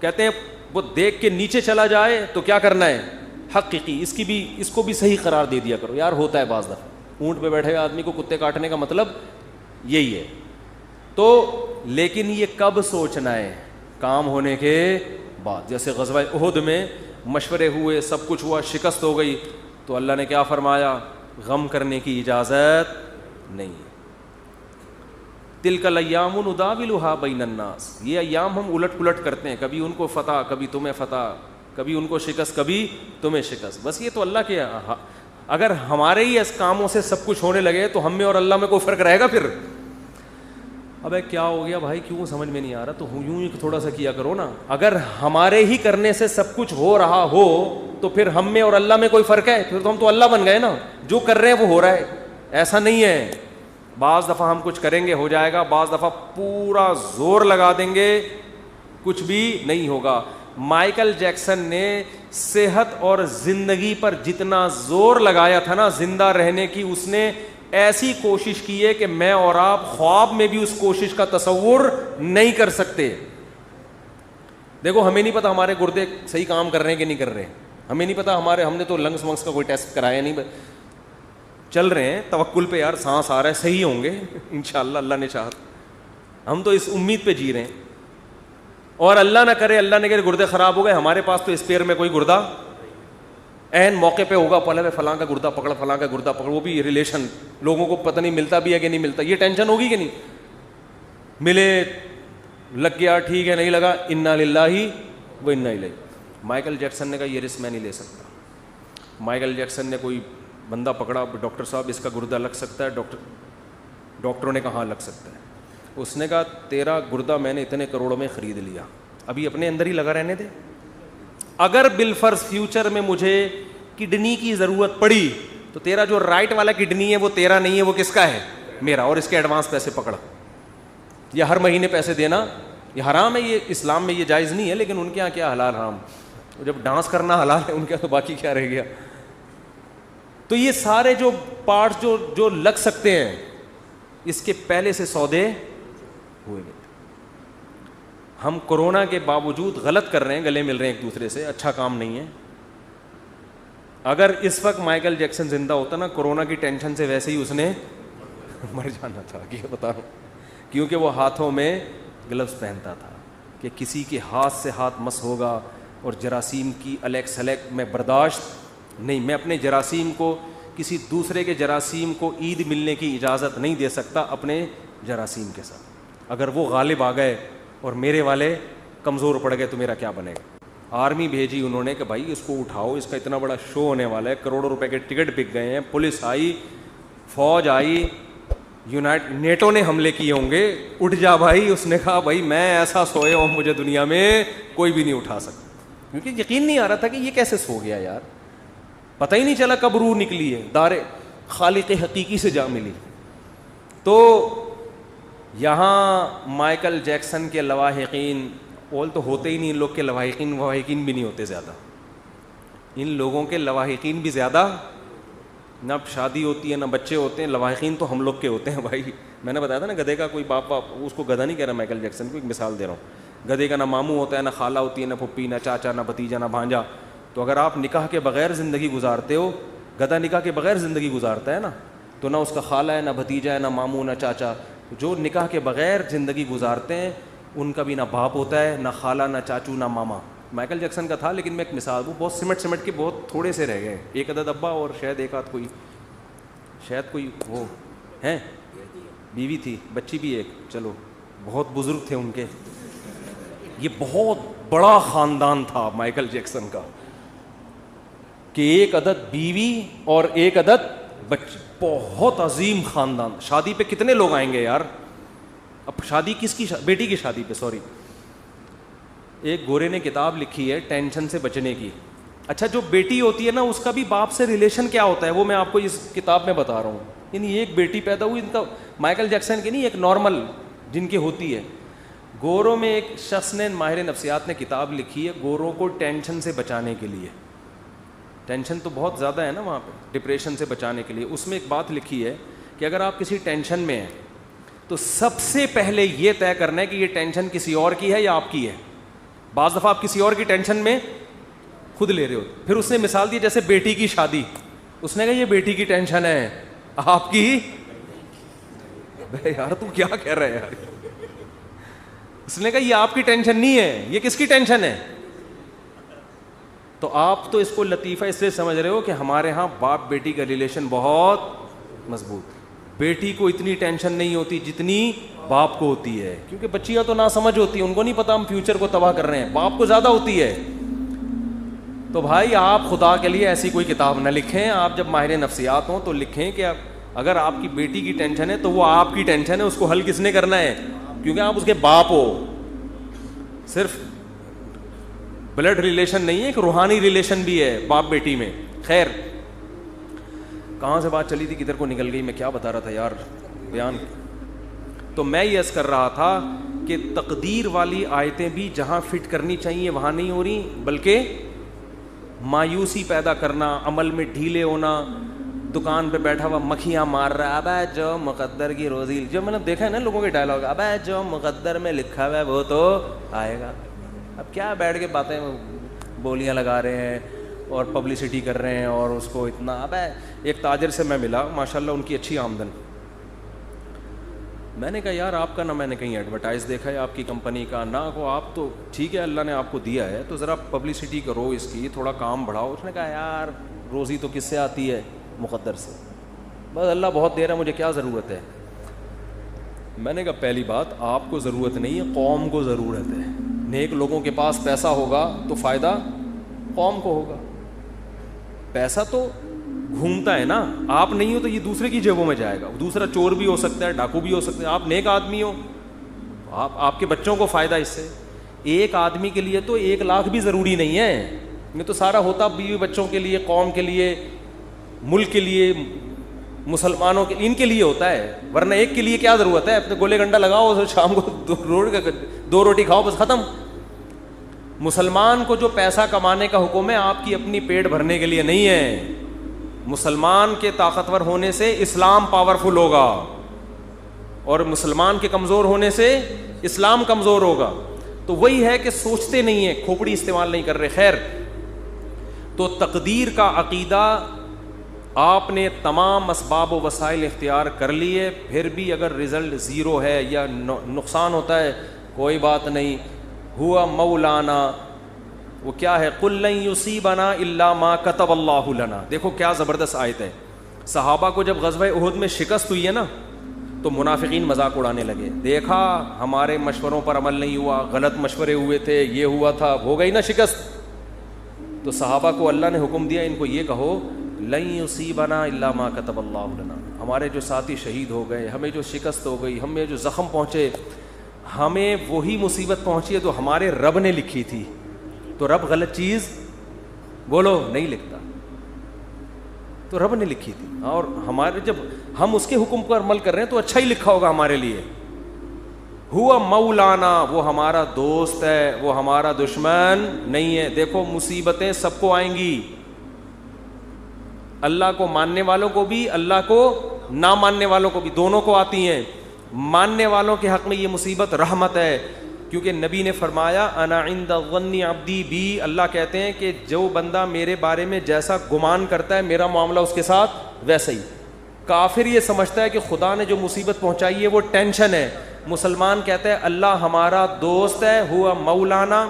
کہتے ہیں وہ دیکھ کے نیچے چلا جائے تو کیا کرنا ہے, حقیقی اس کو بھی صحیح قرار دے دیا کرو. یار ہوتا ہے بعض دفعہ اونٹ پہ بیٹھے ہوئے آدمی کو کتے کاٹنے کا مطلب یہی ہے. تو لیکن یہ کب سوچنا ہے, کام ہونے کے بعد. جیسے غزوہ احد میں مشورے ہوئے, سب کچھ ہوا, شکست ہو گئی, تو اللہ نے کیا فرمایا, غم کرنے کی اجازت نہیں. تلک الایام نداولها بین الناس. یہ ایام ہم الٹ پلٹ کرتے ہیں, کبھی ان کو فتح, کبھی تمہیں فتح, کبھی ان کو شکست, کبھی تمہیں شکست. بس یہ تو اللہ کے, اگر ہمارے ہی اس کاموں سے سب کچھ ہونے لگے تو ہم میں اور اللہ میں کوئی فرق رہے گا پھر؟ ابے کیا ہو گیا بھائی, کیوں سمجھ میں نہیں آ رہا, تو یوں ہی تھوڑا سا کیا کرو نا. اگر ہمارے ہی کرنے سے سب کچھ ہو رہا ہو تو پھر ہم میں اور اللہ میں کوئی فرق ہے؟ پھر تو ہم تو اللہ بن گئے نا, جو کر رہے ہیں وہ ہو رہا ہے. ایسا نہیں ہے, بعض دفعہ ہم کچھ کریں گے ہو جائے گا, بعض دفعہ پورا زور لگا دیں گے کچھ بھی نہیں ہوگا. مائیکل جیکسن نے صحت اور زندگی پر جتنا زور لگایا تھا نا زندہ رہنے کی, اس نے ایسی کوشش کی ہے کہ میں اور آپ خواب میں بھی اس کوشش کا تصور نہیں کر سکتے. دیکھو ہمیں نہیں پتا ہمارے گردے صحیح کام کر رہے ہیں کہ نہیں کر رہے, ہمیں نہیں پتا ہم نے تو لنگس ونگس کا کوئی ٹیسٹ کرایا نہیں, چل رہے ہیں توکل پہ, یار سانس آ رہا ہے, صحیح ہوں گے انشاءاللہ اللہ نے چاہا. ہم تو اس امید پہ جی رہے ہیں, اور اللہ نہ کرے گردے خراب ہو گئے, ہمارے پاس تو اسپیئر میں کوئی گردہ این موقع پہ ہوگا پہلے فلاں کا گردہ پکڑ, فلاں کا گردہ پکڑ, وہ بھی ریلیشن, لوگوں کو پتہ نہیں ملتا بھی ہے کہ نہیں ملتا, یہ ٹینشن ہوگی کہ نہیں, ملے لگ گیا ٹھیک ہے, نہیں لگا انا للہ و انا الیہ. مائیکل جیکسن نے کہا یہ رسک میں نہیں لے سکتا. مائیکل جیکسن نے کوئی بندہ پکڑا, ڈاکٹر صاحب اس کا گردہ لگ سکتا ہے, ڈاکٹروں نے کہا ہاں لگ سکتا ہے. اس نے کہا تیرا گردہ میں نے اتنے کروڑوں میں خرید لیا, ابھی اپنے اندر ہی لگا رہنے دے. اگر بالفرض فیوچر میں مجھے کڈنی کی ضرورت پڑی تو تیرا جو رائٹ والا کڈنی ہے وہ تیرا نہیں ہے, وہ کس کا ہے, میرا, اور اس کے ایڈوانس پیسے پکڑ. یہ ہر مہینے پیسے دینا یہ حرام ہے, یہ اسلام میں یہ جائز نہیں ہے, لیکن ان کے یہاں کیا حلال حرام, جب ڈانس کرنا حلال ہے ان کے تو باقی کیا رہ گیا. تو یہ سارے جو پارٹس جو لگ سکتے ہیں اس کے پہلے سے سودے ہوئے گئے. ہم کورونا کے باوجود غلط کر رہے ہیں, گلے مل رہے ہیں ایک دوسرے سے, اچھا کام نہیں ہے. اگر اس وقت مائیکل جیکسن زندہ ہوتا نا, کورونا کی ٹینشن سے ویسے ہی اس نے مر جانا تھا, یہ بتا رہا ہوں, کیونکہ وہ ہاتھوں میں گلوز پہنتا تھا کہ کسی کے ہاتھ سے ہاتھ مس ہوگا, اور جراثیم کی الیک سلیک میں برداشت نہیں, میں اپنے جراثیم کو کسی دوسرے کے جراثیم کو عید ملنے کی اجازت نہیں دے سکتا اپنے جراثیم کے ساتھ. اگر وہ غالب آ گئے اور میرے والے کمزور پڑ گئے تو میرا کیا بنے گا. آرمی بھیجی انہوں نے کہ بھائی اس کو اٹھاؤ, اس کا اتنا بڑا شو ہونے والا ہے, کروڑوں روپے کے ٹکٹ بک گئے ہیں, پولیس آئی, فوج آئی, نیٹو نے حملے کیے ہوں گے, اٹھ جا بھائی. اس نے کہا بھائی میں ایسا سویا ہوں مجھے دنیا میں کوئی بھی نہیں اٹھا سکتا, کیونکہ یقین نہیں آ رہا تھا کہ یہ کیسے سو گیا یار, پتہ ہی نہیں چلا کب روح نکلی ہے, دار خالق حقیقی سے جا ملی. تو یہاں مائیکل جیکسن کے لواحقین اول تو ہوتے ہی نہیں, ان لوگ کے لواحقین بھی نہیں ہوتے زیادہ, ان لوگوں کے لواحقین بھی زیادہ, نہ شادی ہوتی ہے نہ بچے ہوتے ہیں, لواحقین تو ہم لوگ کے ہوتے ہیں بھائی. میں نے بتایا تھا نا گدھے کا کوئی باپ, اس کو گدھا نہیں کہہ رہا مائیکل جیکسن کو, ایک مثال دے رہا ہوں. گدھے کا نہ ماموں ہوتا ہے, نہ خالہ ہوتی ہے, نہ پھپھی, نہ چاچا, نہ بھتیجا, نہ بھانجا. تو اگر آپ نکاح کے بغیر زندگی گزارتے ہو, گدھا نکاح کے بغیر زندگی گزارتا ہے نا, تو نہ اس کا خالہ ہے, نہ بھتیجا ہے, نہ ماموں, نہ چاچا. جو نکاح کے بغیر زندگی گزارتے ہیں ان کا بھی نہ باپ ہوتا ہے, نہ خالہ, نہ چاچو, نہ ماما. مائیکل جیکسن کا تھا, لیکن میں ایک مثال دوں, بہت سمٹ کے بہت تھوڑے سے رہ گئے, ایک عدد ابا اور شاید ایک آدھ کوئی وہ ہیں, بیوی تھی, بچی بھی ایک, چلو بہت بزرگ تھے ان کے. یہ بہت بڑا خاندان تھا مائیکل جیکسن کا کہ ایک عدد بیوی اور ایک عدد بچے, بہت عظیم خاندان. شادی پہ کتنے لوگ آئیں گے یار, اب شادی کس کی, بیٹی کی شادی پہ, سوری, ایک گورے نے کتاب لکھی ہے ٹینشن سے بچنے کی. اچھا جو بیٹی ہوتی ہے نا اس کا بھی باپ سے ریلیشن کیا ہوتا ہے وہ میں آپ کو اس کتاب میں بتا رہا ہوں. یعنی ایک بیٹی پیدا ہوئی, ان کا مائیکل جیکسن کی نہیں, ایک نارمل جن کی ہوتی ہے. گوروں میں ایک شخص نے, ماہر نفسیات نے کتاب لکھی ہے گوروں کو ٹینشن سے بچانے کے لیے. ٹینشن تو بہت زیادہ ہے نا وہاں پہ, ڈپریشن سے بچانے کے لیے. اس میں ایک بات لکھی ہے کہ اگر آپ کسی ٹینشن میں ہیں تو سب سے پہلے یہ طے کرنا ہے کہ یہ ٹینشن کسی اور کی ہے یا آپ کی ہے. بعض دفعہ آپ کسی اور کی ٹینشن میں خود لے رہے ہو. پھر اس نے مثال دی جیسے بیٹی کی شادی, اس نے کہا یہ بیٹی کی ٹینشن ہے, آپ کی, یار تو کیا کہہ رہا ہے یار. اس نے کہا یہ آپ کی ٹینشن نہیں ہے, یہ کس کی ٹینشن ہے. تو آپ تو اس کو لطیفہ اس لیے سمجھ رہے ہو کہ ہمارے ہاں باپ بیٹی کا ریلیشن بہت مضبوط. بیٹی کو اتنی ٹینشن نہیں ہوتی جتنی باپ کو ہوتی ہے, کیونکہ بچیاں تو نہ سمجھ ہوتی ہیں, ان کو نہیں پتا ہم فیوچر کو تباہ کر رہے ہیں. باپ کو زیادہ ہوتی ہے. تو بھائی آپ خدا کے لیے ایسی کوئی کتاب نہ لکھیں, آپ جب ماہر نفسیات ہوں تو لکھیں کہ اگر آپ کی بیٹی کی ٹینشن ہے تو وہ آپ کی ٹینشن ہے, اس کو حل کس نے کرنا ہے, کیونکہ آپ اس کے باپ ہو. صرف بلڈ ریلیشن نہیں ہے, ایک روحانی ریلیشن بھی ہے باپ بیٹی میں. خیر کہاں سے بات چلی تھی, کدھر کو نکل گئی, میں کیا بتا رہا تھا یار بیان. تو میں یہ عرض کر رہا تھا کہ تقدیر والی آیتیں بھی جہاں فٹ کرنی چاہیے وہاں نہیں ہو رہی, بلکہ مایوسی پیدا کرنا, عمل میں ڈھیلے ہونا, دکان پہ بیٹھا ہوا مکھیاں مار رہا ہے, ابے جو مقدر کی روزی, جو میں نے دیکھا ہے نا لوگوں کے ڈائلاگ, ابے جو مقدر میں لکھا ہوا ہے وہ تو آئے گا. اب کیا بیٹھ کے باتیں بولیاں لگا رہے ہیں اور پبلسٹی کر رہے ہیں, اور اس کو اتنا. ابے ایک تاجر سے میں ملا, ماشاء اللہ ان کی اچھی آمدن, میں نے کہا یار آپ کا نہ میں نے کہیں ایڈورٹائز دیکھا ہے آپ کی کمپنی کا, نہ کو آپ تو ٹھیک ہے اللہ نے آپ کو دیا ہے تو ذرا پبلسٹی کرو اس کی, تھوڑا کام بڑھاؤ. اس نے کہا یار روزی تو کس سے آتی ہے, مقدر سے, بس اللہ بہت دے رہا ہے, مجھے کیا ضرورت ہے. میں نے کہا پہلی بات آپ کو ضرورت نہیں ہے, قوم کو ضرورت ہے. نیک لوگوں کے پاس پیسہ ہوگا تو فائدہ قوم کو ہوگا. پیسہ تو گھومتا ہے نا, آپ نہیں ہو تو یہ دوسرے کی جیبوں میں جائے گا. دوسرا چور بھی ہو سکتا ہے, ڈاکو بھی ہو سکتا ہے, آپ نیک آدمی ہو, آپ کے بچوں کو فائدہ اس سے. ایک آدمی کے لیے تو 1 لاکھ بھی ضروری نہیں ہے, یہ تو سارا ہوتا بیوی بچوں کے لیے, قوم کے لیے, ملک کے لیے, مسلمانوں کے, ان کے لیے ہوتا ہے. ورنہ ایک کے لیے کیا ضرورت ہے, اپنے گولے گنڈا لگاؤ, شام کو 2 روٹی کھاؤ, بس ختم. مسلمان کو جو پیسہ کمانے کا حکم ہے آپ کی اپنی پیٹ بھرنے کے لیے نہیں ہے. مسلمان کے طاقتور ہونے سے اسلام پاورفل ہوگا, اور مسلمان کے کمزور ہونے سے اسلام کمزور ہوگا. تو وہی ہے کہ سوچتے نہیں ہیں, کھوپڑی استعمال نہیں کر رہے. خیر, تو تقدیر کا عقیدہ آپ نے تمام اسباب و وسائل اختیار کر لیے, پھر بھی اگر رزلٹ 0 ہے یا نقصان ہوتا ہے, کوئی بات نہیں. ہوا مولانا, وہ کیا ہے, قل لن یصیبنا الا ما کتب اللہ لنا. دیکھو کیا زبردست آیت ہے. صحابہ کو جب غزوہ احد میں شکست ہوئی ہے نا, تو منافقین مذاق اڑانے لگے. دیکھا ہمارے مشوروں پر عمل نہیں ہوا, غلط مشورے ہوئے تھے, یہ ہوا تھا, ہو گئی نا شکست. تو صحابہ کو اللہ نے حکم دیا, ان کو یہ کہو لن یصیبنا الا ما کتب اللہ لنا. ہمارے جو ساتھی شہید ہو گئے, ہمیں جو شکست ہو گئی, ہمیں جو زخم پہنچے, ہمیں وہی مصیبت پہنچی ہے تو ہمارے رب نے لکھی تھی. تو رب غلط چیز بولو نہیں لکھتا, تو رب نے لکھی تھی. اور ہمارے جب ہم اس کے حکم پر عمل کر رہے ہیں تو اچھا ہی لکھا ہوگا ہمارے لیے. ہوا مولانا, وہ ہمارا دوست ہے, وہ ہمارا دشمن نہیں ہے. دیکھو مصیبتیں سب کو آئیں گی, اللہ کو ماننے والوں کو بھی, اللہ کو نہ ماننے والوں کو بھی, دونوں کو آتی ہیں. ماننے والوں کے حق میں یہ مصیبت رحمت ہے, کیونکہ نبی نے فرمایا انا عند ظن عبدی بی. اللہ کہتے ہیں کہ جو بندہ میرے بارے میں جیسا گمان کرتا ہے میرا معاملہ اس کے ساتھ ویسا ہی. کافر یہ سمجھتا ہے کہ خدا نے جو مصیبت پہنچائی ہے وہ ٹینشن ہے. مسلمان کہتا ہے اللہ ہمارا دوست ہے, ہوا مولانا,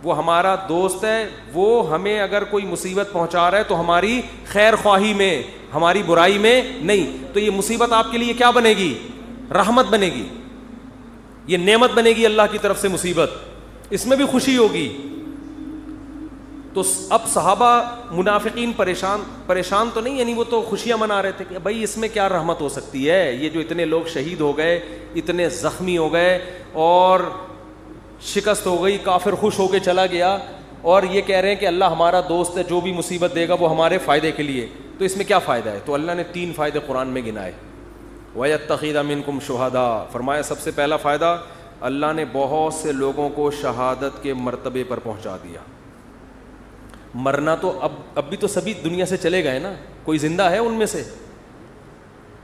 وہ ہمارا دوست ہے, وہ ہمیں اگر کوئی مصیبت پہنچا رہا ہے تو ہماری خیر خواہی میں, ہماری برائی میں نہیں. تو یہ مصیبت آپ کے لیے کیا بنے گی, رحمت بنے گی, یہ نعمت بنے گی اللہ کی طرف سے مصیبت, اس میں بھی خوشی ہوگی. تو اب صحابہ منافقین پریشان تو نہیں, یعنی وہ تو خوشیاں منا رہے تھے کہ بھائی اس میں کیا رحمت ہو سکتی ہے, یہ جو اتنے لوگ شہید ہو گئے, اتنے زخمی ہو گئے اور شکست ہو گئی, کافر خوش ہو کے چلا گیا, اور یہ کہہ رہے ہیں کہ اللہ ہمارا دوست ہے, جو بھی مصیبت دے گا وہ ہمارے فائدے کے لیے. تو اس میں کیا فائدہ ہے؟ تو اللہ نے 3 فائدے قرآن میں گنائے. وَيَتَّخِذَ مِنْكُمْ شُهَدَاءَ, فرمایا سب سے پہلا فائدہ, اللہ نے بہت سے لوگوں کو شہادت کے مرتبے پر پہنچا دیا. مرنا تو اب بھی تو سبھی دنیا سے چلے گئے نا, کوئی زندہ ہے ان میں سے؟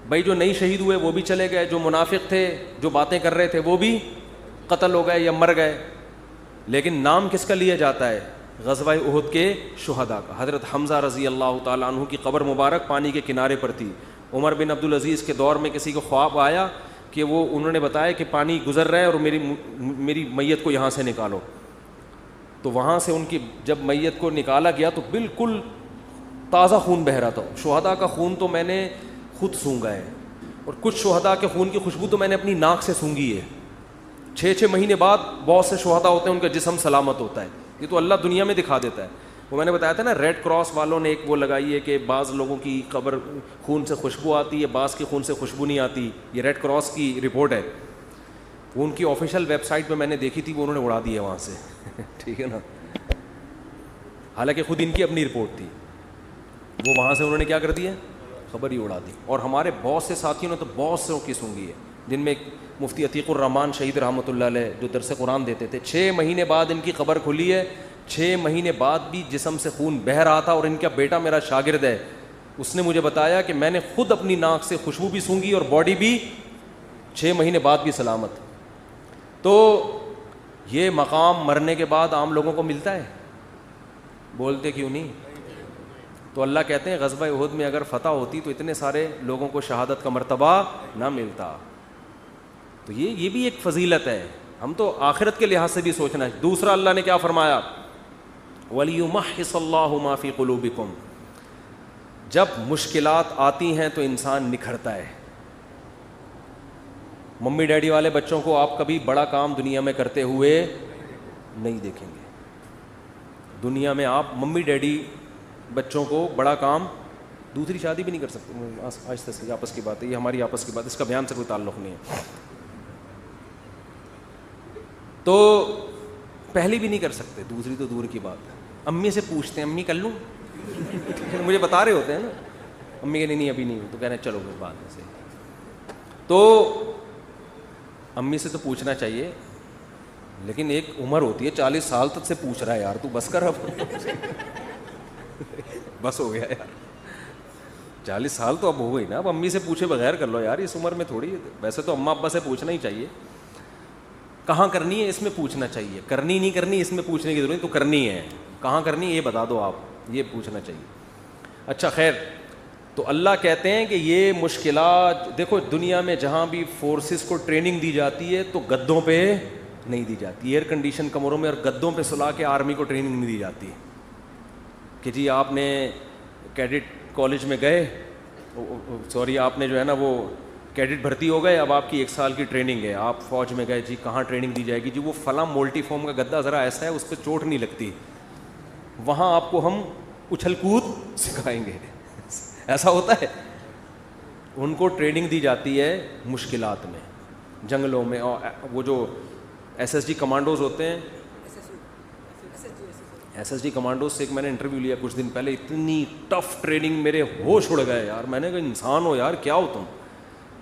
بھائی جو نہیں شہید ہوئے وہ بھی چلے گئے, جو منافق تھے, جو باتیں کر رہے تھے وہ بھی قتل ہو گئے یا مر گئے. لیکن نام کس کا لیا جاتا ہے؟ غزوہ احد کے شہداء کا. حضرت حمزہ رضی اللہ تعالیٰ عنہ کی قبر مبارک پانی کے کنارے پر تھی. عمر بن عبدالعزیز کے دور میں کسی کو خواب آیا کہ وہ انہوں نے بتایا کہ پانی گزر رہا ہے اور میری میت کو یہاں سے نکالو. تو وہاں سے ان کی جب میت کو نکالا گیا تو بالکل تازہ خون بہہ رہا تھا. شہداء کا خون تو میں نے خود سونگا ہے, اور کچھ شہداء کے خون کی خوشبو تو میں نے اپنی ناک سے سونگھی ہے. 6 مہینے بعد بہت سے شہداء ہوتے ہیں ان کا جسم سلامت ہوتا ہے. یہ تو اللہ دنیا میں دکھا دیتا ہے. وہ میں نے بتایا تھا نا, ریڈ کراس والوں نے ایک وہ لگائی ہے کہ بعض لوگوں کی قبر خون سے خوشبو آتی ہے, بعض کی خون سے خوشبو نہیں آتی. یہ ریڈ کراس کی رپورٹ ہے, وہ ان کی آفیشیل ویب سائٹ پہ میں نے دیکھی تھی, وہ انہوں نے اڑا دی ہے وہاں سے. ٹھیک ہے نا, حالانکہ خود ان کی اپنی رپورٹ تھی, وہ وہاں سے انہوں نے کیا کر دیا, خبر ہی اڑا دی. اور ہمارے بہت سے ساتھیوں نے تو بہت سے کی سونگی ہے, جن میں مفتی عتیق الرحمان شہید رحمۃ اللہ علیہ جو درس قرآن دیتے تھے. 6 مہینے بعد ان کی قبر کھلی ہے. 6 مہینے بعد بھی جسم سے خون بہہ رہا تھا. اور ان کا بیٹا میرا شاگرد ہے, اس نے مجھے بتایا کہ میں نے خود اپنی ناک سے خوشبو بھی سونگھی اور باڈی بھی 6 مہینے بعد بھی سلامت. تو یہ مقام مرنے کے بعد عام لوگوں کو ملتا ہے؟ بولتے کیوں نہیں؟ تو اللہ کہتے ہیں غزوہ احد میں اگر فتح ہوتی تو اتنے سارے لوگوں کو شہادت کا مرتبہ نہ ملتا. تو یہ بھی ایک فضیلت ہے. ہم تو آخرت کے لحاظ سے بھی سوچنا ہے. دوسرا اللہ نے کیا فرمایا, وَلِيُمَحِّصَ اللَّهُ مَا فِي قُلُوبِكُمْ. جب مشکلات آتی ہیں تو انسان نکھرتا ہے. ممی ڈیڈی والے بچوں کو آپ کبھی بڑا کام دنیا میں کرتے ہوئے نہیں دیکھیں گے. دنیا میں آپ ممی ڈیڈی بچوں کو بڑا کام, دوسری شادی بھی نہیں کر سکتے. آہستہ سے آپس کی بات ہے, یہ ہماری آپس کی بات ہے, اس کا بیان سے کوئی تعلق نہیں ہے. تو پہلی بھی نہیں کر سکتے, دوسری تو دور کی بات ہے. امی سے پوچھتے ہیں امی کر لوں, مجھے بتا رہے ہوتے ہیں نا, امی کہ نہیں ابھی نہیں, تو کہہ رہے ہیں چلو پھر بعد میں سے. تو امی سے تو پوچھنا چاہیے, لیکن ایک عمر ہوتی ہے 40 سال تک سے پوچھ رہا ہے, یار تو بس کر اب, بس ہو گیا یار, 40 سال تو اب ہو گئی نا, اب امی سے پوچھے بغیر کر لو یار, اس عمر میں تھوڑی. ویسے تو اماں ابا سے پوچھنا ہی چاہیے, کہاں کرنی ہے اس میں پوچھنا چاہیے, کرنی نہیں کرنی اس میں پوچھنے کی ضرورت, تو کرنی ہے, کہاں کرنی ہے یہ بتا دو آپ, یہ پوچھنا چاہیے. اچھا خیر, تو اللہ کہتے ہیں کہ یہ مشکلات دیکھو, دنیا میں جہاں بھی فورسز کو ٹریننگ دی جاتی ہے تو گدوں پہ نہیں دی جاتی, ایئر کنڈیشن کمروں میں اور گدوں پہ سلا کے آرمی کو ٹریننگ نہیں دی جاتی کہ جی آپ نے کیڈٹ کالج میں گئے, سوری آپ نے جو ہے نا وہ کیڈٹ بھرتی ہو گئے, اب آپ کی 1 سال کی ٹریننگ ہے, آپ فوج میں گئے, جی کہاں ٹریننگ دی جائے گی, جی وہ فلاں مولٹی فارم کا گدا ذرا ایسا ہے اس پہ چوٹ نہیں لگتی, وہاں آپ کو ہم اچھل کود سکھائیں گے. ایسا ہوتا ہے. ان کو ٹریننگ دی جاتی ہے مشکلات میں, جنگلوں میں. اور وہ جو ایس ایس جی کمانڈوز ہوتے ہیں, ایس ایس جی کمانڈوز سے ایک میں نے انٹرویو لیا کچھ دن پہلے, اتنی ٹف ٹریننگ, میرے ہوش اڑ گئے یار. میں نے کہا انسان ہو یار, کیا ہو تم.